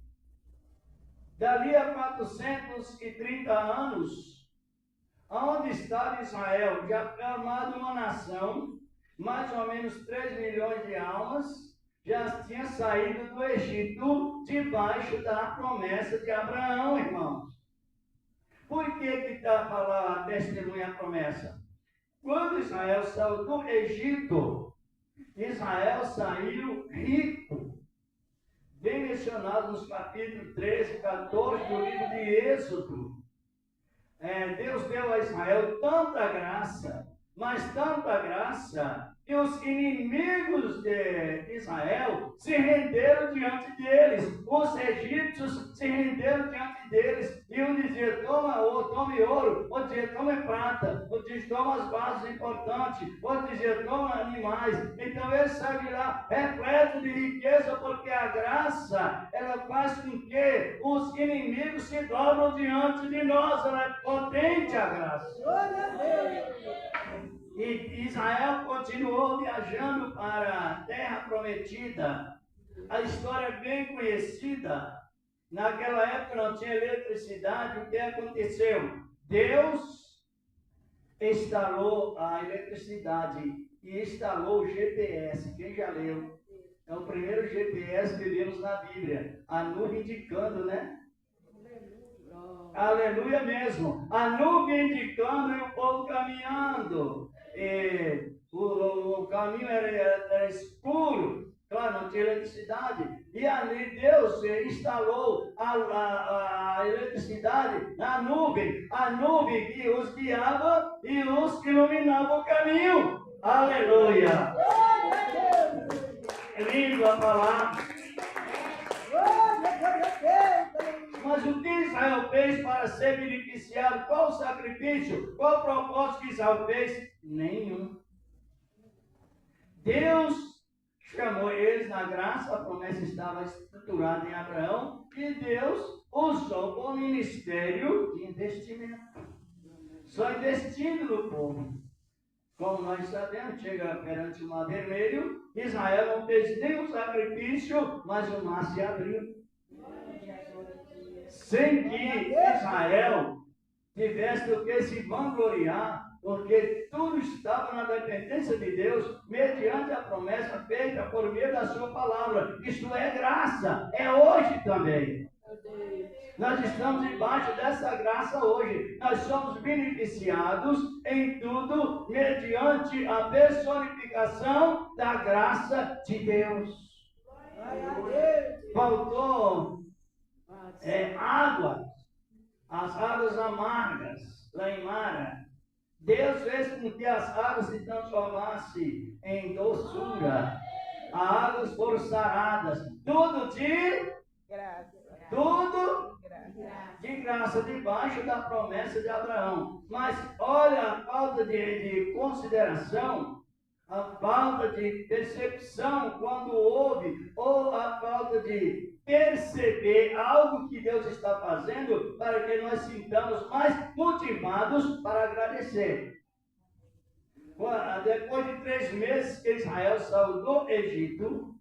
dali a 430 anos, onde estava Israel, já formado uma nação, mais ou menos 3 milhões de almas, já tinha saído do Egito debaixo da promessa de Abraão, irmãos. Por que está falando a testemunha a promessa? Quando Israel saiu do Egito, Israel saiu rico. Bem mencionado nos capítulos 13 e 14 do livro de Êxodo. Deus deu a Israel tanta graça, mas tanta graça, que os inimigos de Israel se renderam diante deles. Os egípcios se renderam diante deles. E um dizia, tome ouro. Outro dizia, tome prata. Outro dizia, toma as vasos importantes. Outro dizia, toma animais. Então eles saem lá repleto de riqueza, porque a graça, ela faz com que os inimigos se dobram diante de nós. Ela é potente, a graça. Glória a Deus. E Israel continuou viajando para a terra prometida. A história é bem conhecida. Naquela época não tinha eletricidade. O que aconteceu? Deus instalou a eletricidade e instalou o GPS. Quem já leu? É o primeiro GPS que vemos na Bíblia. A nuvem indicando, né? Aleluia mesmo. A nuvem indicando e o povo caminhando. E o caminho era escuro. Claro, não tinha eletricidade. E ali Deus instalou a eletricidade na nuvem. A nuvem que os guiava e os iluminava o caminho. Aleluia. É lindo a palavra. Mas o que Israel fez para ser beneficiado? Qual o sacrifício? Qual o propósito que Israel fez? Nenhum. Deus chamou eles na graça, a promessa estava estruturada em Abraão, e Deus usou o ministério de investimento. Só investindo no povo. Como nós sabemos, chega perante o Mar Vermelho, Israel não fez nenhum sacrifício, mas o mar se abriu. Sem que Israel tivesse do que se vangloriar, porque tudo estava na dependência de Deus, mediante a promessa feita por meio da sua palavra. Isto é graça, é hoje também. Nós estamos debaixo dessa graça hoje. Nós somos beneficiados em tudo mediante a personificação da graça de Deus. Faltou água, as águas amargas lá em Mara. Deus fez com que as águas se transformassem em doçura. As águas foram saradas. Tudo de graça, debaixo da promessa de Abraão. Mas olha a falta de consideração, a falta de percepção quando ouve, ou a falta de perceber algo que Deus está fazendo para que nós sintamos mais motivados para agradecer. Depois de 3 meses que Israel saiu do Egito,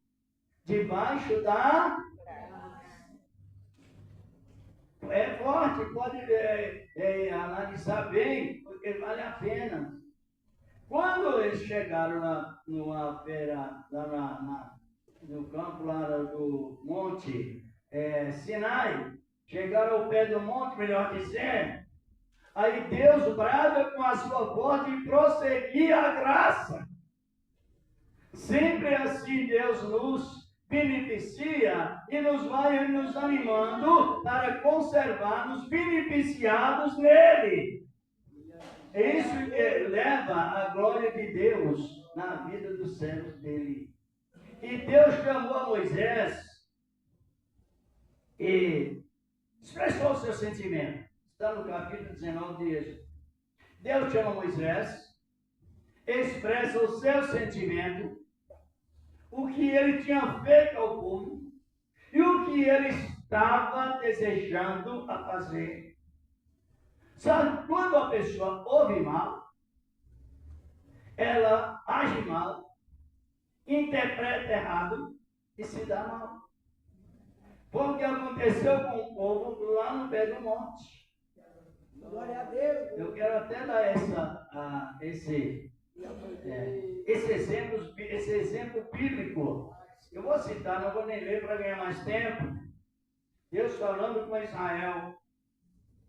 debaixo da... É forte, pode analisar bem, porque vale a pena. Quando eles chegaram numa feira, no campo lá do Monte Sinai, chegaram ao pé do monte, melhor dizendo, aí Deus brada com a sua voz e prosseguia a graça. Sempre assim Deus nos beneficia e nos vai nos animando para conservarmos beneficiados nele. É isso que leva a glória de Deus na vida dos servos dele. E Deus chamou a Moisés e expressou o seu sentimento. Está no capítulo 19 de Êxodo. Deus chama Moisés, expressa o seu sentimento, o que ele tinha feito ao povo e o que ele estava desejando a fazer. Sabe, quando a pessoa ouve mal, ela age mal, interpreta errado e se dá mal. Foi o que aconteceu com o povo lá no pé do monte. Glória a Deus. Eu quero até dar esse exemplo bíblico. Eu vou citar, não vou nem ler para ganhar mais tempo. Deus falando com Israel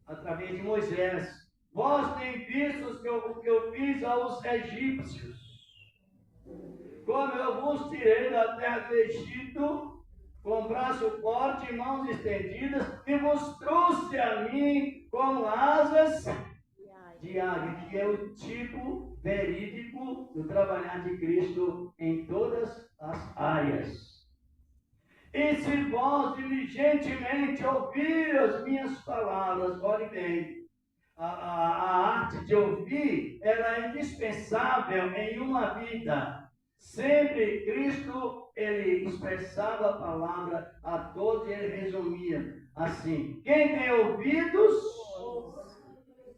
através de Moisés: vós nem vistos o que eu fiz aos egípcios, como eu vos tirei da terra do Egito, com braço forte e mãos estendidas, e vos trouxe a mim com asas de águia, que é o tipo verídico do trabalhar de Cristo em todas as áreas. E se vós diligentemente ouvir as minhas palavras, olhe bem, a arte de ouvir ela é indispensável em uma vida. Sempre Cristo, ele expressava a palavra a todos e ele resumia assim: quem tem ouvidos,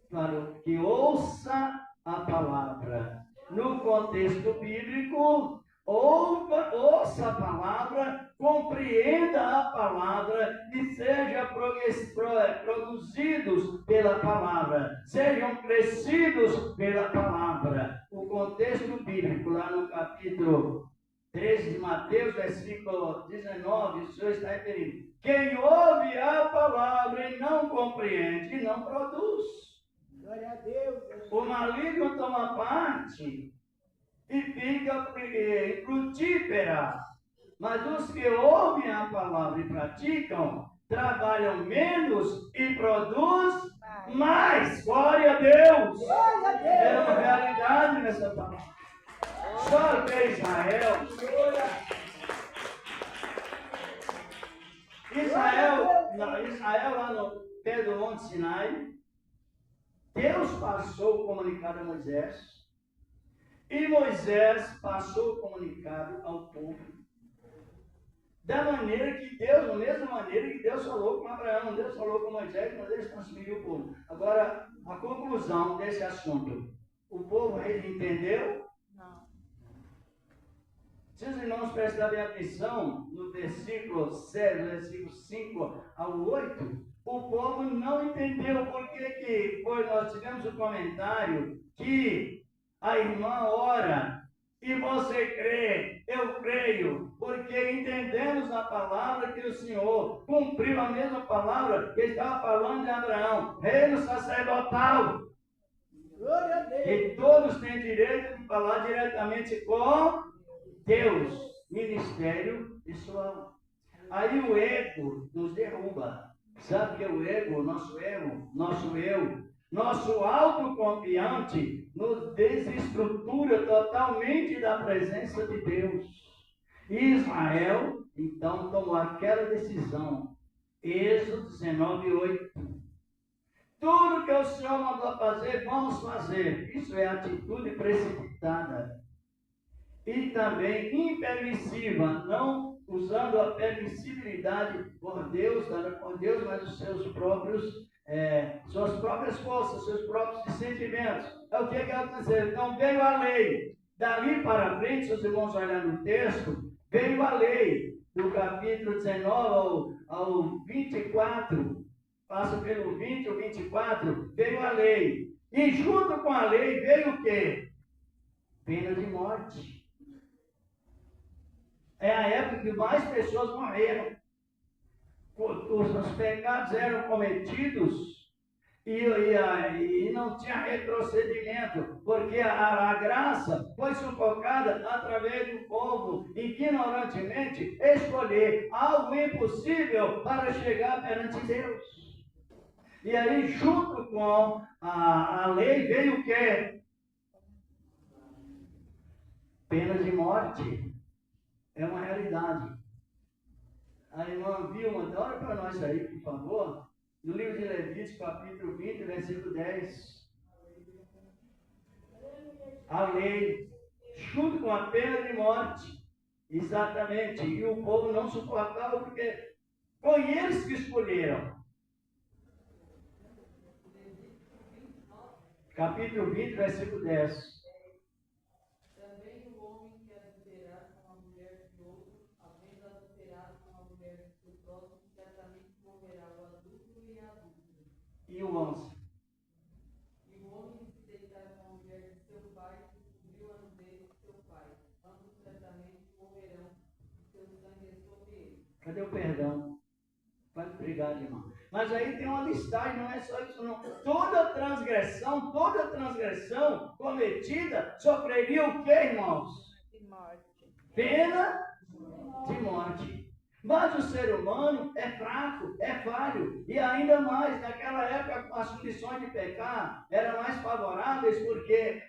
para que ouça a palavra. No contexto bíblico, ouça a palavra, compreenda a palavra e sejam produzidos pela palavra, sejam crescidos pela palavra. O contexto bíblico, lá no capítulo 13 de Mateus, versículo 19, o Senhor está referindo. Quem ouve a palavra e não compreende, não produz. Glória a Deus. O maligno toma parte e fica frutífera. Mas os que ouvem a palavra e praticam, trabalham menos e produzem mais. Glória a Deus! Glória a Deus. É uma realidade nessa palavra. Só que Israel lá no pé do Monte Sinai, Deus passou o comunicado a Moisés e Moisés passou o comunicado ao povo. Da maneira que Deus, da mesma maneira que Deus falou com Abraão, Deus falou com Moisés, mas eles transferiu o povo. Agora, a conclusão desse assunto. O povo entendeu? Não. Se os irmãos prestarem atenção no versículo 7, versículo 5 ao 8, o povo não entendeu por que nós tivemos um comentário que a irmã ora e você crê, eu creio, porque entendemos a palavra que o Senhor cumpriu a mesma palavra que estava falando de Abraão, reino sacerdotal. Glória a Deus. E todos têm direito de falar diretamente com Deus, ministério pessoal. Aí o ego nos derruba. Sabe o que é o ego? Nosso ego, nosso eu, nosso autoconfiante nos desestrutura totalmente da presença de Deus. Israel, então, tomou aquela decisão. Êxodo 19:8. Tudo que o Senhor mandou fazer, vamos fazer. Isso é atitude precipitada. E também impermissiva, não usando a permissibilidade por Deus, dada por Deus, mas os seus próprios, suas próprias forças, seus próprios sentimentos. É o que ela está dizendo. Então veio a lei. Dali para frente, se os irmãos olharem no texto, veio a lei, do capítulo 19 ao 24, passa pelo 20 ao 24, veio a lei. E junto com a lei veio o quê? Pena de morte. É a época que mais pessoas morreram. Os pecados eram cometidos e não tinha retrocedimento, porque a graça foi sufocada através do povo ignorantemente escolher algo impossível para chegar perante Deus. E aí, junto com a lei, veio o quê? Pena de morte. É uma realidade. A irmã Vilma, ora para nós aí, por favor, no livro de Levítico, capítulo 20, versículo 10. A lei, junto com a pena de morte, exatamente, e o povo não suportava, porque foi eles que escolheram. Capítulo 20, versículo 10. E o 11. E o homem que se deitar com a mulher de seu pai, que descobriu a nudez de seu pai, ambos certamente morrerão, e seu sangue é sobre eles. Cadê o perdão? Pode brigar, irmão. Mas aí tem uma listagem, não é só isso não. Toda transgressão cometida sofreria o que, irmãos? De morte. Pena de morte. Mas o ser humano é fraco, é falho. E ainda mais, naquela época, as condições de pecar eram mais favoráveis, porque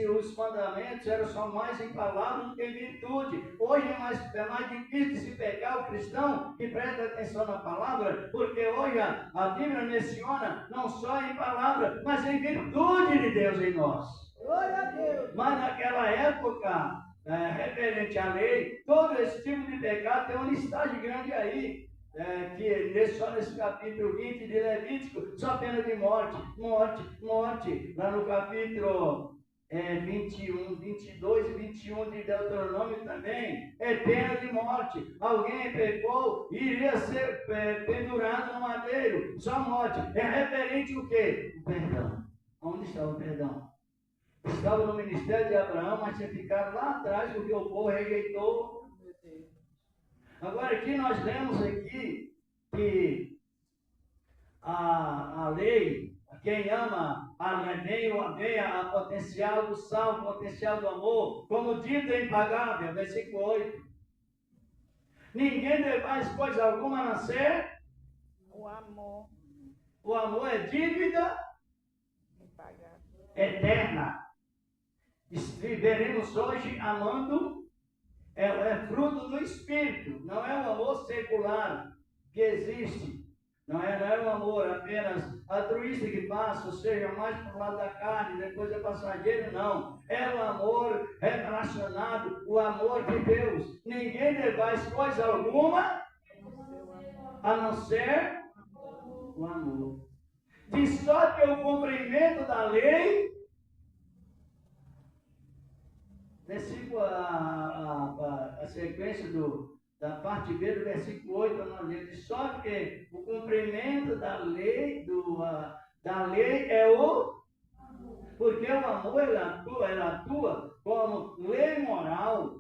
os mandamentos eram só mais em palavras do que em virtude. Hoje é mais difícil de se pecar o cristão que presta atenção na palavra, porque hoje a Bíblia menciona não só em palavra, mas em virtude de Deus em nós. Glória a Deus. Mas naquela época, referente à lei, todo esse tipo de pecado tem uma listagem grande aí, que só nesse capítulo 20 de Levítico, só pena de morte. Lá no capítulo 21, 22 e 21 de Deuteronômio também, é pena de morte. Alguém pecou e iria ser pendurado no madeiro, só morte. É referente o quê? O perdão. Onde está o perdão? Estava no ministério de Abraão, mas tinha ficado lá atrás porque o povo rejeitou. Agora aqui nós lemos aqui que a lei, quem ama vem a potencial do sal, potencial do amor, como dívida impagável, versículo 8. Ninguém faz coisa alguma a não ser O amor o amor é dívida eterna. Viveremos hoje amando, é fruto do Espírito, não é um amor secular que existe. Não é um amor apenas altruísta que passa, ou seja, mais para o lado da carne, depois é passageiro, não. É um amor relacionado, o amor de Deus. Ninguém faz coisa alguma a não ser o amor. De sorte que o cumprimento da lei, versículo, a sequência da parte B do versículo 8, nós lemos, de sorte que o cumprimento da lei, é o... Porque o amor ele atua como lei moral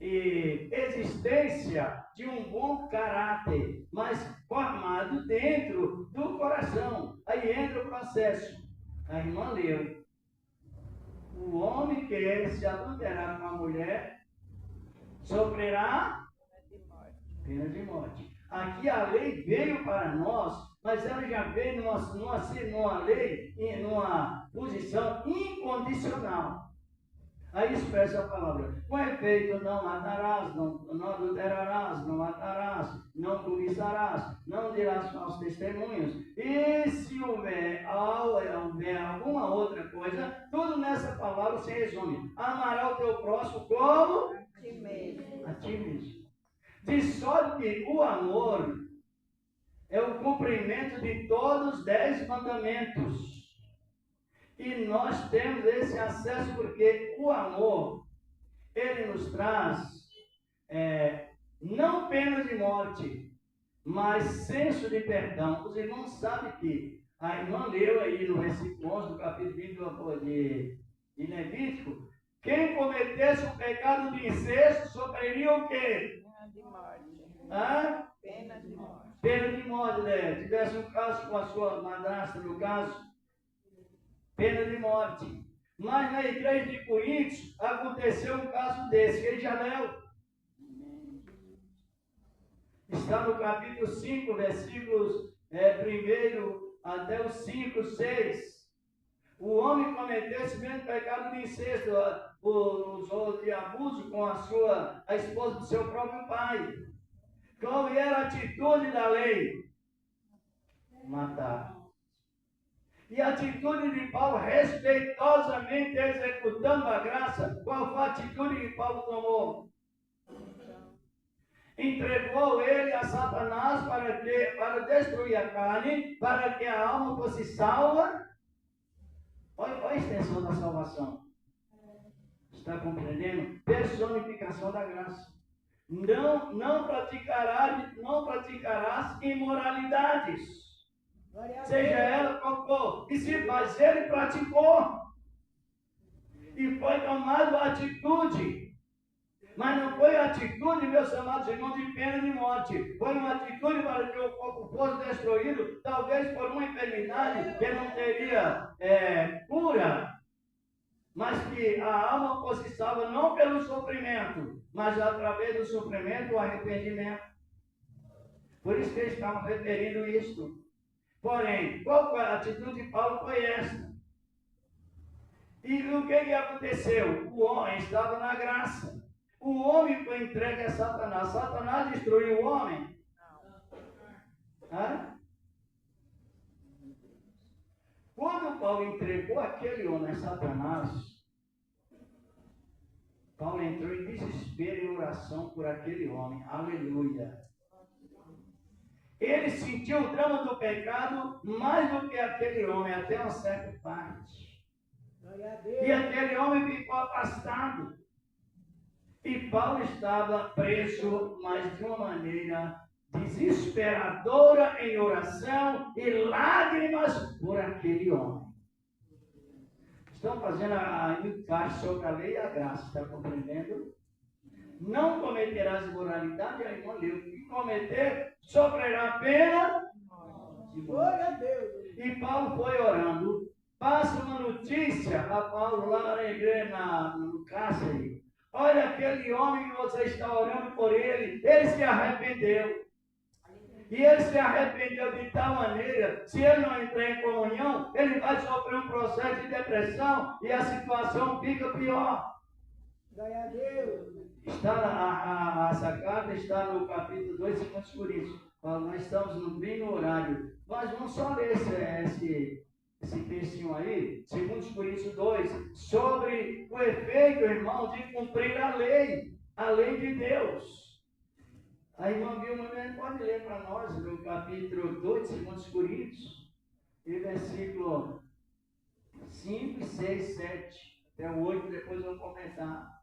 e existência de um bom caráter, mas formado dentro do coração. Aí entra o processo. A irmã leu. O homem que se adulterar com a mulher sofrerá pena de morte. Aqui a lei veio para nós, mas ela já veio numa lei, numa posição incondicional. Aí expressa a palavra: com efeito, não matarás, não adulterarás, não matarás, não cobiçarás, não dirás falsos testemunhos. E se houver alguma outra coisa, tudo nessa palavra se resume: amará o teu próximo como a ti mesmo. De sorte que o amor é o cumprimento de todos os 10 mandamentos. E nós temos esse acesso porque o amor, ele nos traz não pena de morte, mas senso de perdão. Os irmãos sabem que a irmã leu aí no versículo 11 do capítulo 20 de Levítico: quem cometesse o pecado de incesto sofreria o quê? Pena de morte. Pena de morte, né? Tivesse um caso com a sua madrasta, no caso, pena de morte. Mas na igreja de Coríntios aconteceu um caso desse. Quem já leu? Está no capítulo 5, versículos 1 até os 5, 6. O homem cometeu esse mesmo pecado de incesto, de abuso com a esposa do seu próprio pai. Qual era a atitude da lei? Matar. E a atitude de Paulo, respeitosamente executando a graça, qual foi a atitude que Paulo tomou? Entregou ele a Satanás para destruir a carne, para que a alma fosse salva. Olha a extensão da salvação. Está compreendendo? Personificação da graça. Não praticarás imoralidades. Seja ela qual for. Mas ele praticou. E foi tomado a atitude. Mas não foi a atitude, meus amados irmãos, de pena de morte. Foi uma atitude para que o corpo fosse destruído, talvez por uma enfermidade que não teria cura. Mas que a alma fosse salva não pelo sofrimento, mas através do sofrimento o arrependimento. Por isso que eles estavam referindo isso. Porém, qual foi a atitude de Paulo? Foi esta. E o que aconteceu? O homem estava na graça. O homem foi entregue a Satanás. Satanás destruiu o homem? Não. Quando Paulo entregou aquele homem a Satanás, Paulo entrou em desespero e oração por aquele homem. Aleluia. Ele sentiu o drama do pecado mais do que aquele homem, até uma certa parte. E aquele homem ficou afastado. E Paulo estava preso, mas de uma maneira desesperadora, em oração e lágrimas por aquele homem. Estão fazendo a encaixe sobre a lei e a graça, está compreendendo? Não cometerás imoralidade, aí não leu. E cometer, sofrerá pena de morte. E Paulo foi orando. Passa uma notícia a Paulo lá na igreja, no cárcere. Olha aquele homem que você está orando por ele se arrependeu. E ele se arrependeu de tal maneira, se ele não entrar em comunhão, ele vai sofrer um processo de depressão e a situação fica pior. Glória a Deus. Essa carta está no capítulo 2, 2 Coríntios. Nós estamos bem no horário. Mas vamos só ler esse textinho aí, 2 Coríntios 2, sobre o efeito, irmão, de cumprir a lei de Deus. A irmã Vilma pode ler para nós no capítulo 2, 2 Coríntios, e versículo 5, 6, 7, até o 8, depois eu vou comentar.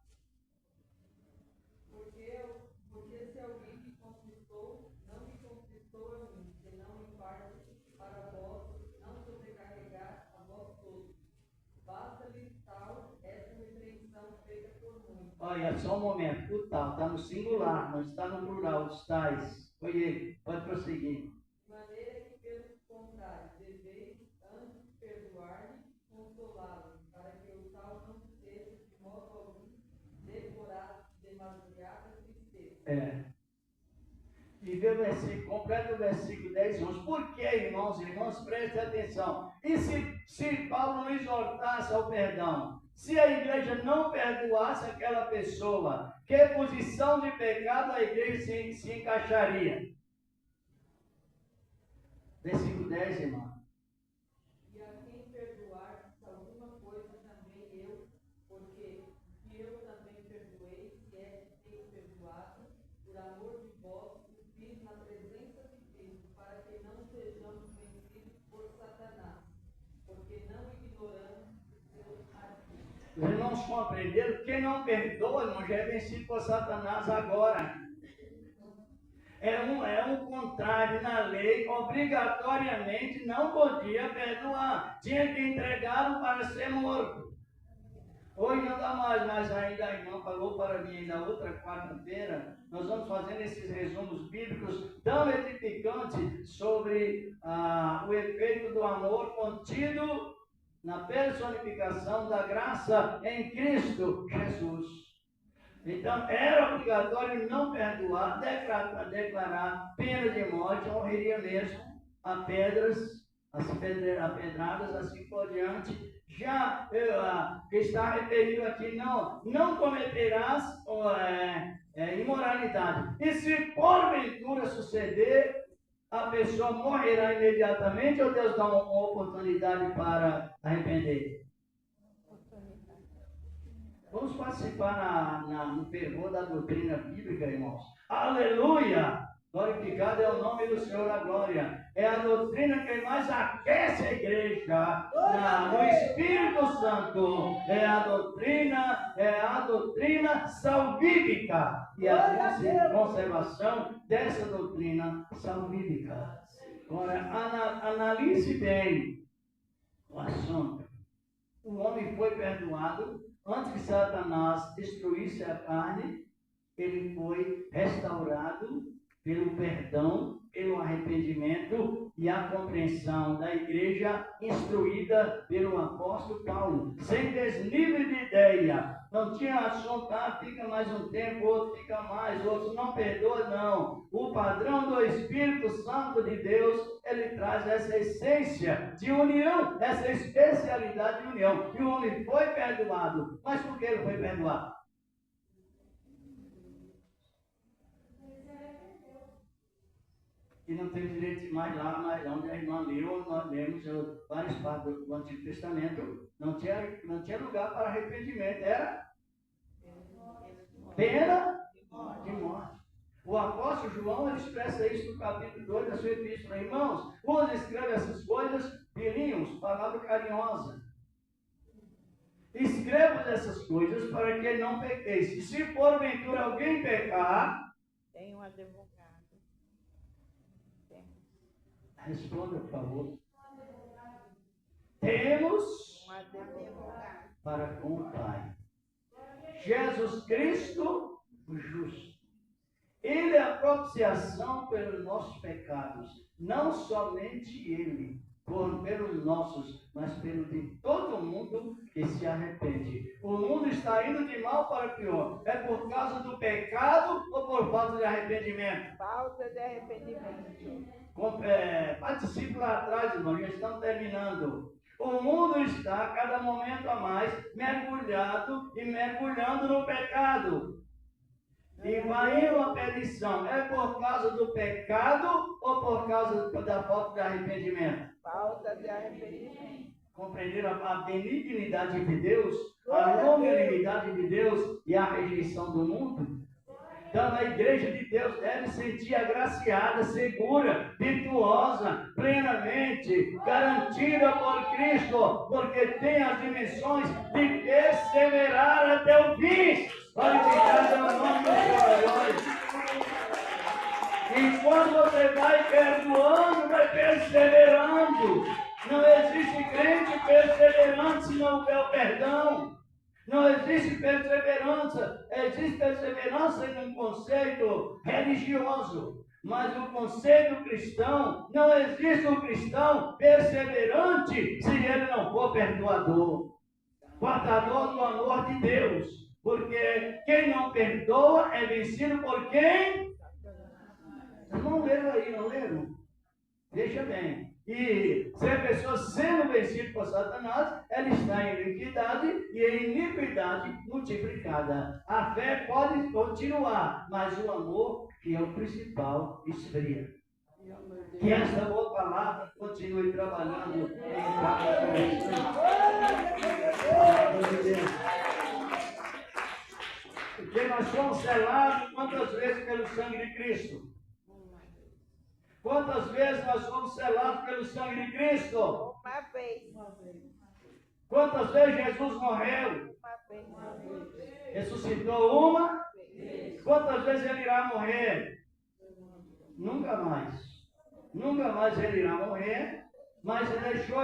Porque se alguém me conquistou, não me conquistou a mim, senão em parte para vós, não sobrecarregar a vós todos. Basta-lhe tal essa repreensão feita por muitos. Olha, só um momento, o tal está no singular, não está no plural, os tais. Foi ele, pode prosseguir. De maneira que, pelo contrário, deveis antes perdoar-lhe, consolá-lo, para que o tal não seja de modo algum devorado de demasiada tristeza. E vê o versículo, completa o versículo 10 e 11. Por que, irmãos, prestem atenção. E se Paulo não exortasse ao perdão? Se a igreja não perdoasse aquela pessoa, que posição de pecado a igreja se encaixaria? Versículo 10, irmão. E a quem perdoar alguma coisa também eu, porque eu também perdoei, se é que tenho perdoado, por amor de vós, o fiz na presença de Cristo, para que não sejamos vencidos por Satanás, porque não ignoramos os seus atos. Os irmãos compreenderam? Quem não perdoa, irmão, já é vencido por Satanás agora. É um contrário na lei, obrigatoriamente não podia perdoar. Tinha que entregá-lo para ser morto. Hoje não dá mais, mas ainda a irmã falou para mim, na outra quarta-feira, nós vamos fazendo esses resumos bíblicos tão edificantes sobre o efeito do amor contido na personificação da graça em Cristo Jesus. Então, era obrigatório não perdoar, declarar pena de morte, morreria mesmo a pedras, apedradas, assim por diante. Já que está referido aqui, não cometerás imoralidade. E se porventura suceder, a pessoa morrerá imediatamente ou Deus dá uma oportunidade para arrepender? Vamos participar no fervor da doutrina bíblica, irmãos. Aleluia! Glorificado é o nome do Senhor da glória. É a doutrina que mais aquece a igreja no Espírito Santo. É a doutrina salvífica. E a conservação dessa doutrina salvífica. Agora, analise bem o assunto. O homem foi perdoado. Antes que Satanás destruísse a carne, ele foi restaurado pelo perdão, pelo arrependimento e a compreensão da igreja instruída pelo apóstolo Paulo. Sem desnível de ideia. Não tinha assunto, fica mais um tempo, outro fica mais, outro não perdoa, não. O padrão do Espírito Santo de Deus, ele traz essa essência de união, essa especialidade de união. E o homem foi perdoado. Mas por que ele foi perdoado? E não teve direito de mais lá, mas onde a irmã leu, nós lemos várias partes do Antigo Testamento, não tinha lugar para arrependimento, era pena de morte. O apóstolo João ele expressa isso no capítulo 2 da sua epístola. Irmãos, quando escreve essas coisas, filhinhos, palavra carinhosa. Escreva essas coisas para que não pequeis. E se porventura alguém pecar, tem um advogado. Responda, por favor. temos para com o Pai. Jesus Cristo, o justo. Ele é a propiciação pelos nossos pecados. Não somente Ele, pelos nossos, mas pelo de todo mundo que se arrepende. O mundo está indo de mal para pior. É por causa do pecado ou por falta de arrependimento? Falta de arrependimento. Participe lá atrás, irmão, já estamos terminando. O mundo está, a cada momento a mais, mergulhado e mergulhando no pecado. E vai indo à perdição. É por causa do pecado ou por causa da falta de arrependimento? Falta de arrependimento. Compreenderam a benignidade de Deus, a longanimidade de Deus e a rejeição do mundo? Então a igreja de Deus deve sentir agraciada, segura, virtuosa, plenamente, garantida por Cristo, porque tem as dimensões de perseverar até o fim. Glorificado é o nome do Senhor. Enquanto você vai perdoando, vai perseverando. Não existe crente perseverante se não houver o perdão. Não existe perseverança. Existe perseverança em um conceito religioso. Mas o conceito cristão, não existe um cristão perseverante se ele não for perdoador. Portador do amor de Deus. Porque quem não perdoa é vencido por quem? Não leram aí, não leram? Veja bem. E se a pessoa sendo vencida por Satanás, ela está em iniquidade e em iniquidade multiplicada. A fé pode continuar, mas o amor, que é o principal, esfria. Que esta boa palavra continue trabalhando em cada coração. Porque nós somos selados quantas vezes pelo sangue de Cristo? Quantas vezes nós somos selados pelo sangue de Cristo? Uma vez. Quantas vezes Jesus morreu? Uma vez. Ressuscitou uma? Quantas vezes ele irá morrer? Nunca mais. Nunca mais ele irá morrer. Mas ele deixou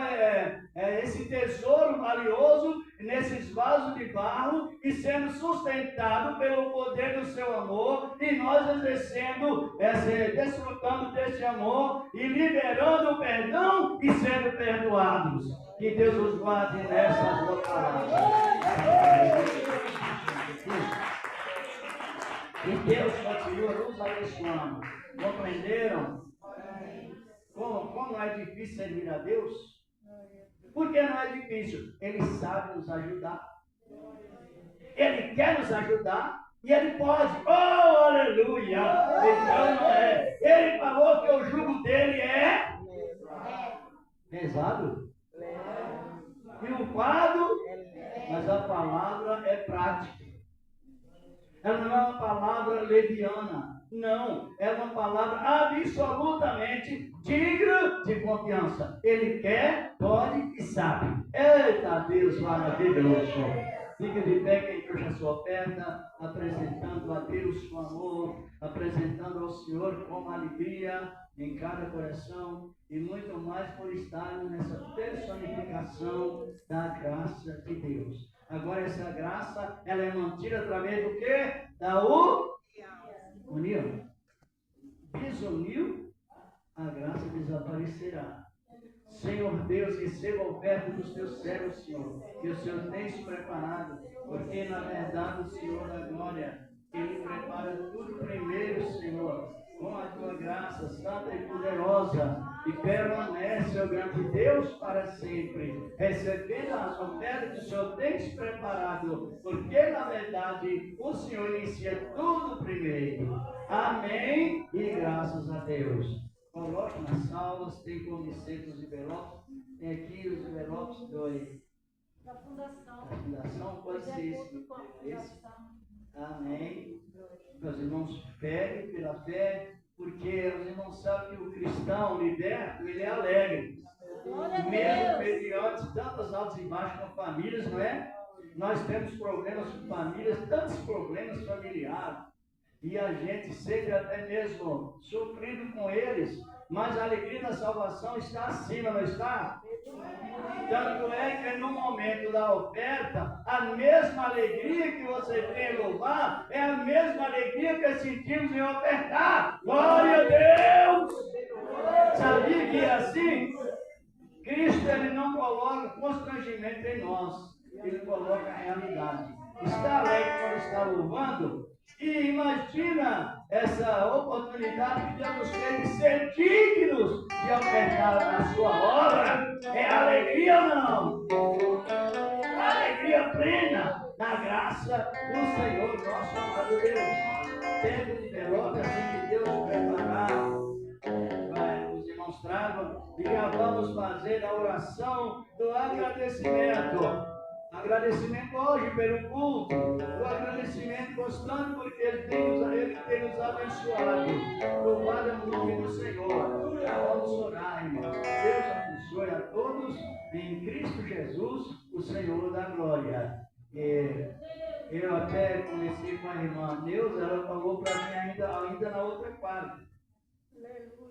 esse tesouro valioso nesses vasos de barro e sendo sustentado pelo poder do seu amor, e nós exercendo, desfrutando desse amor e liberando o perdão e sendo perdoados. Que Deus os guarde nessa boa palavra. E Deus continua nos abençoando. Compreenderam? Como é difícil servir a Deus? Por que não é difícil? Ele sabe nos ajudar. Ele quer nos ajudar e ele pode. Oh, aleluia! Então não é. Ele falou que o jugo dele é pesado. E o fardo, mas a palavra é prática. Ela não é uma palavra leviana. Não, é uma palavra absolutamente digna de confiança. Ele quer, pode e sabe. Eita Deus maravilhoso. Fica de pé quem trouxe a sua oferta, apresentando a Deus com amor, apresentando ao Senhor com alegria em cada coração e muito mais por estarmos nessa personificação da graça de Deus. Agora essa graça, ela é mantida através do quê? Da união. Desuniu, a graça desaparecerá. Senhor Deus, receba a oferta dos teus servos, Senhor, que o Senhor tem se preparado, porque na verdade o Senhor da glória, Ele prepara tudo primeiro, Senhor, com a tua graça santa e poderosa, e permanece, ó grande Deus, para sempre, recebendo as ofertas que o Senhor tem se preparado, porque na verdade o Senhor inicia tudo primeiro. Amém e graças a Deus. Coloque nas salas, tem como ser os envelopes, tem aqui os envelopes Da fundação. da fundação, pode ser esse. Amém. Meus irmãos, peguem pela fé, porque os irmãos sabem que o cristão liberto, ele é alegre. Mesmo mediante tantas altas e baixas com famílias, não é? Nós temos problemas com famílias, tantos problemas familiares. E a gente sempre até mesmo sofrido com eles, mas a alegria da salvação está acima, não está? Tanto é que no momento da oferta, a mesma alegria que você tem em louvar é a mesma alegria que sentimos em ofertar. Glória a Deus! Sabia que é assim? Cristo ele não coloca constrangimento em nós, ele coloca a realidade. Está alegre quando está louvando, e imagina essa oportunidade que Deus nos fez de ser dignos de ofertar na sua obra. É alegria ou não? Alegria plena na graça do Senhor nosso amado Deus. Tempo de derrota, assim que Deus preparar, vai nos demonstrar, e já vamos fazer a oração do agradecimento. Agradecimento hoje pelo culto, o agradecimento constante porque Ele tem nos abençoado. Louvado é o nome do Senhor. Já vamos orar, irmãos. Deus abençoe a todos em Cristo Jesus, o Senhor da glória. Eu até conheci com a irmã Neuza, ela falou para mim ainda na outra quarta.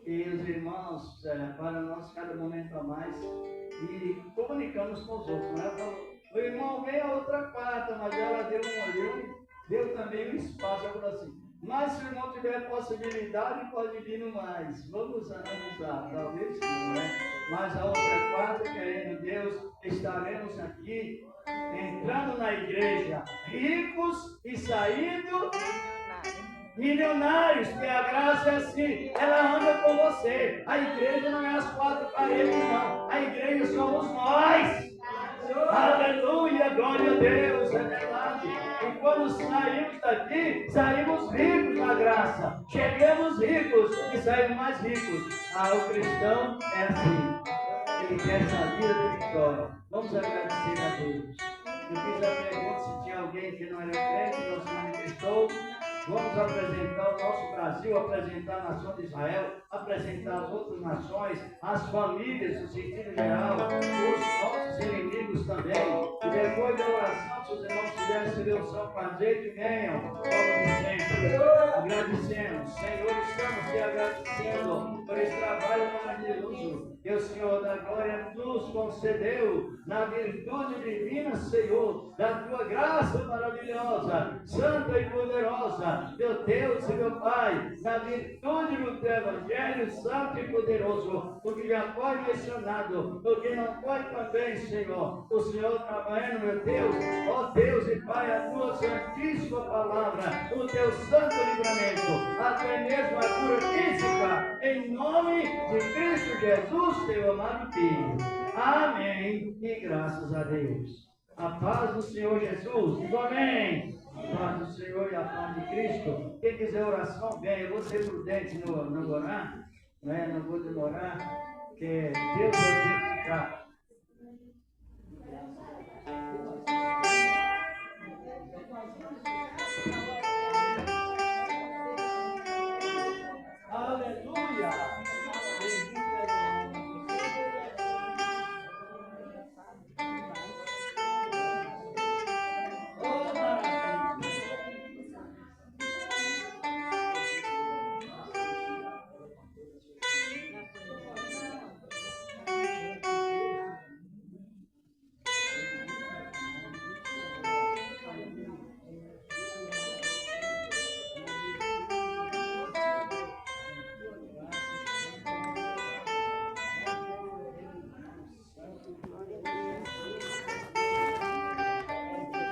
E os irmãos, para nós, cada momento a mais, e comunicamos com os outros. Ela falou, o irmão veio a outra quarta, mas ela deu também um espaço. Ela falou assim, mas se o irmão tiver possibilidade, pode vir no mais. Vamos analisar, talvez sim, né? Mas a outra quarta, querendo Deus, estaremos aqui, entrando na igreja, ricos e saindo milionários, que a graça é assim, ela anda com você. A igreja não é as quatro paredes, não. A igreja somos nós. Aleluia, glória a Deus, é verdade. E quando saímos daqui, saímos ricos na graça. Chegamos ricos e saímos mais ricos. O cristão é assim. Ele quer essa vida de vitória. Vamos agradecer a Deus. Eu fiz a pergunta se tinha alguém que não era crente, não se manifestou. Vamos apresentar o nosso Brasil, apresentar a nação de Israel, apresentar as outras nações, as famílias, no sentido geral, os nossos inimigos também. E depois da oração, se os irmãos quiserem receber o São Prazer, venham, como de sempre. Agradecemos, Senhor, estamos te agradecendo por esse trabalho maravilhoso que o Senhor da glória nos concedeu, na virtude divina, Senhor, da tua graça maravilhosa, santa e poderosa. Meu Deus e meu Pai, na virtude do teu Evangelho santo e poderoso, o que já foi mencionado, o que não foi também, Senhor, o Senhor trabalhando, meu Deus, ó Deus e Pai, a tua santíssima palavra, o teu santo livramento, até mesmo a cura física, em nome de Cristo Jesus, teu amado Filho. Amém e graças a Deus. A paz do Senhor Jesus, digo amém. A paz do Senhor e a paz de Cristo. Quem quiser oração, venha. Eu vou ser prudente no orar, né? Não vou demorar, porque Deus vai ficar.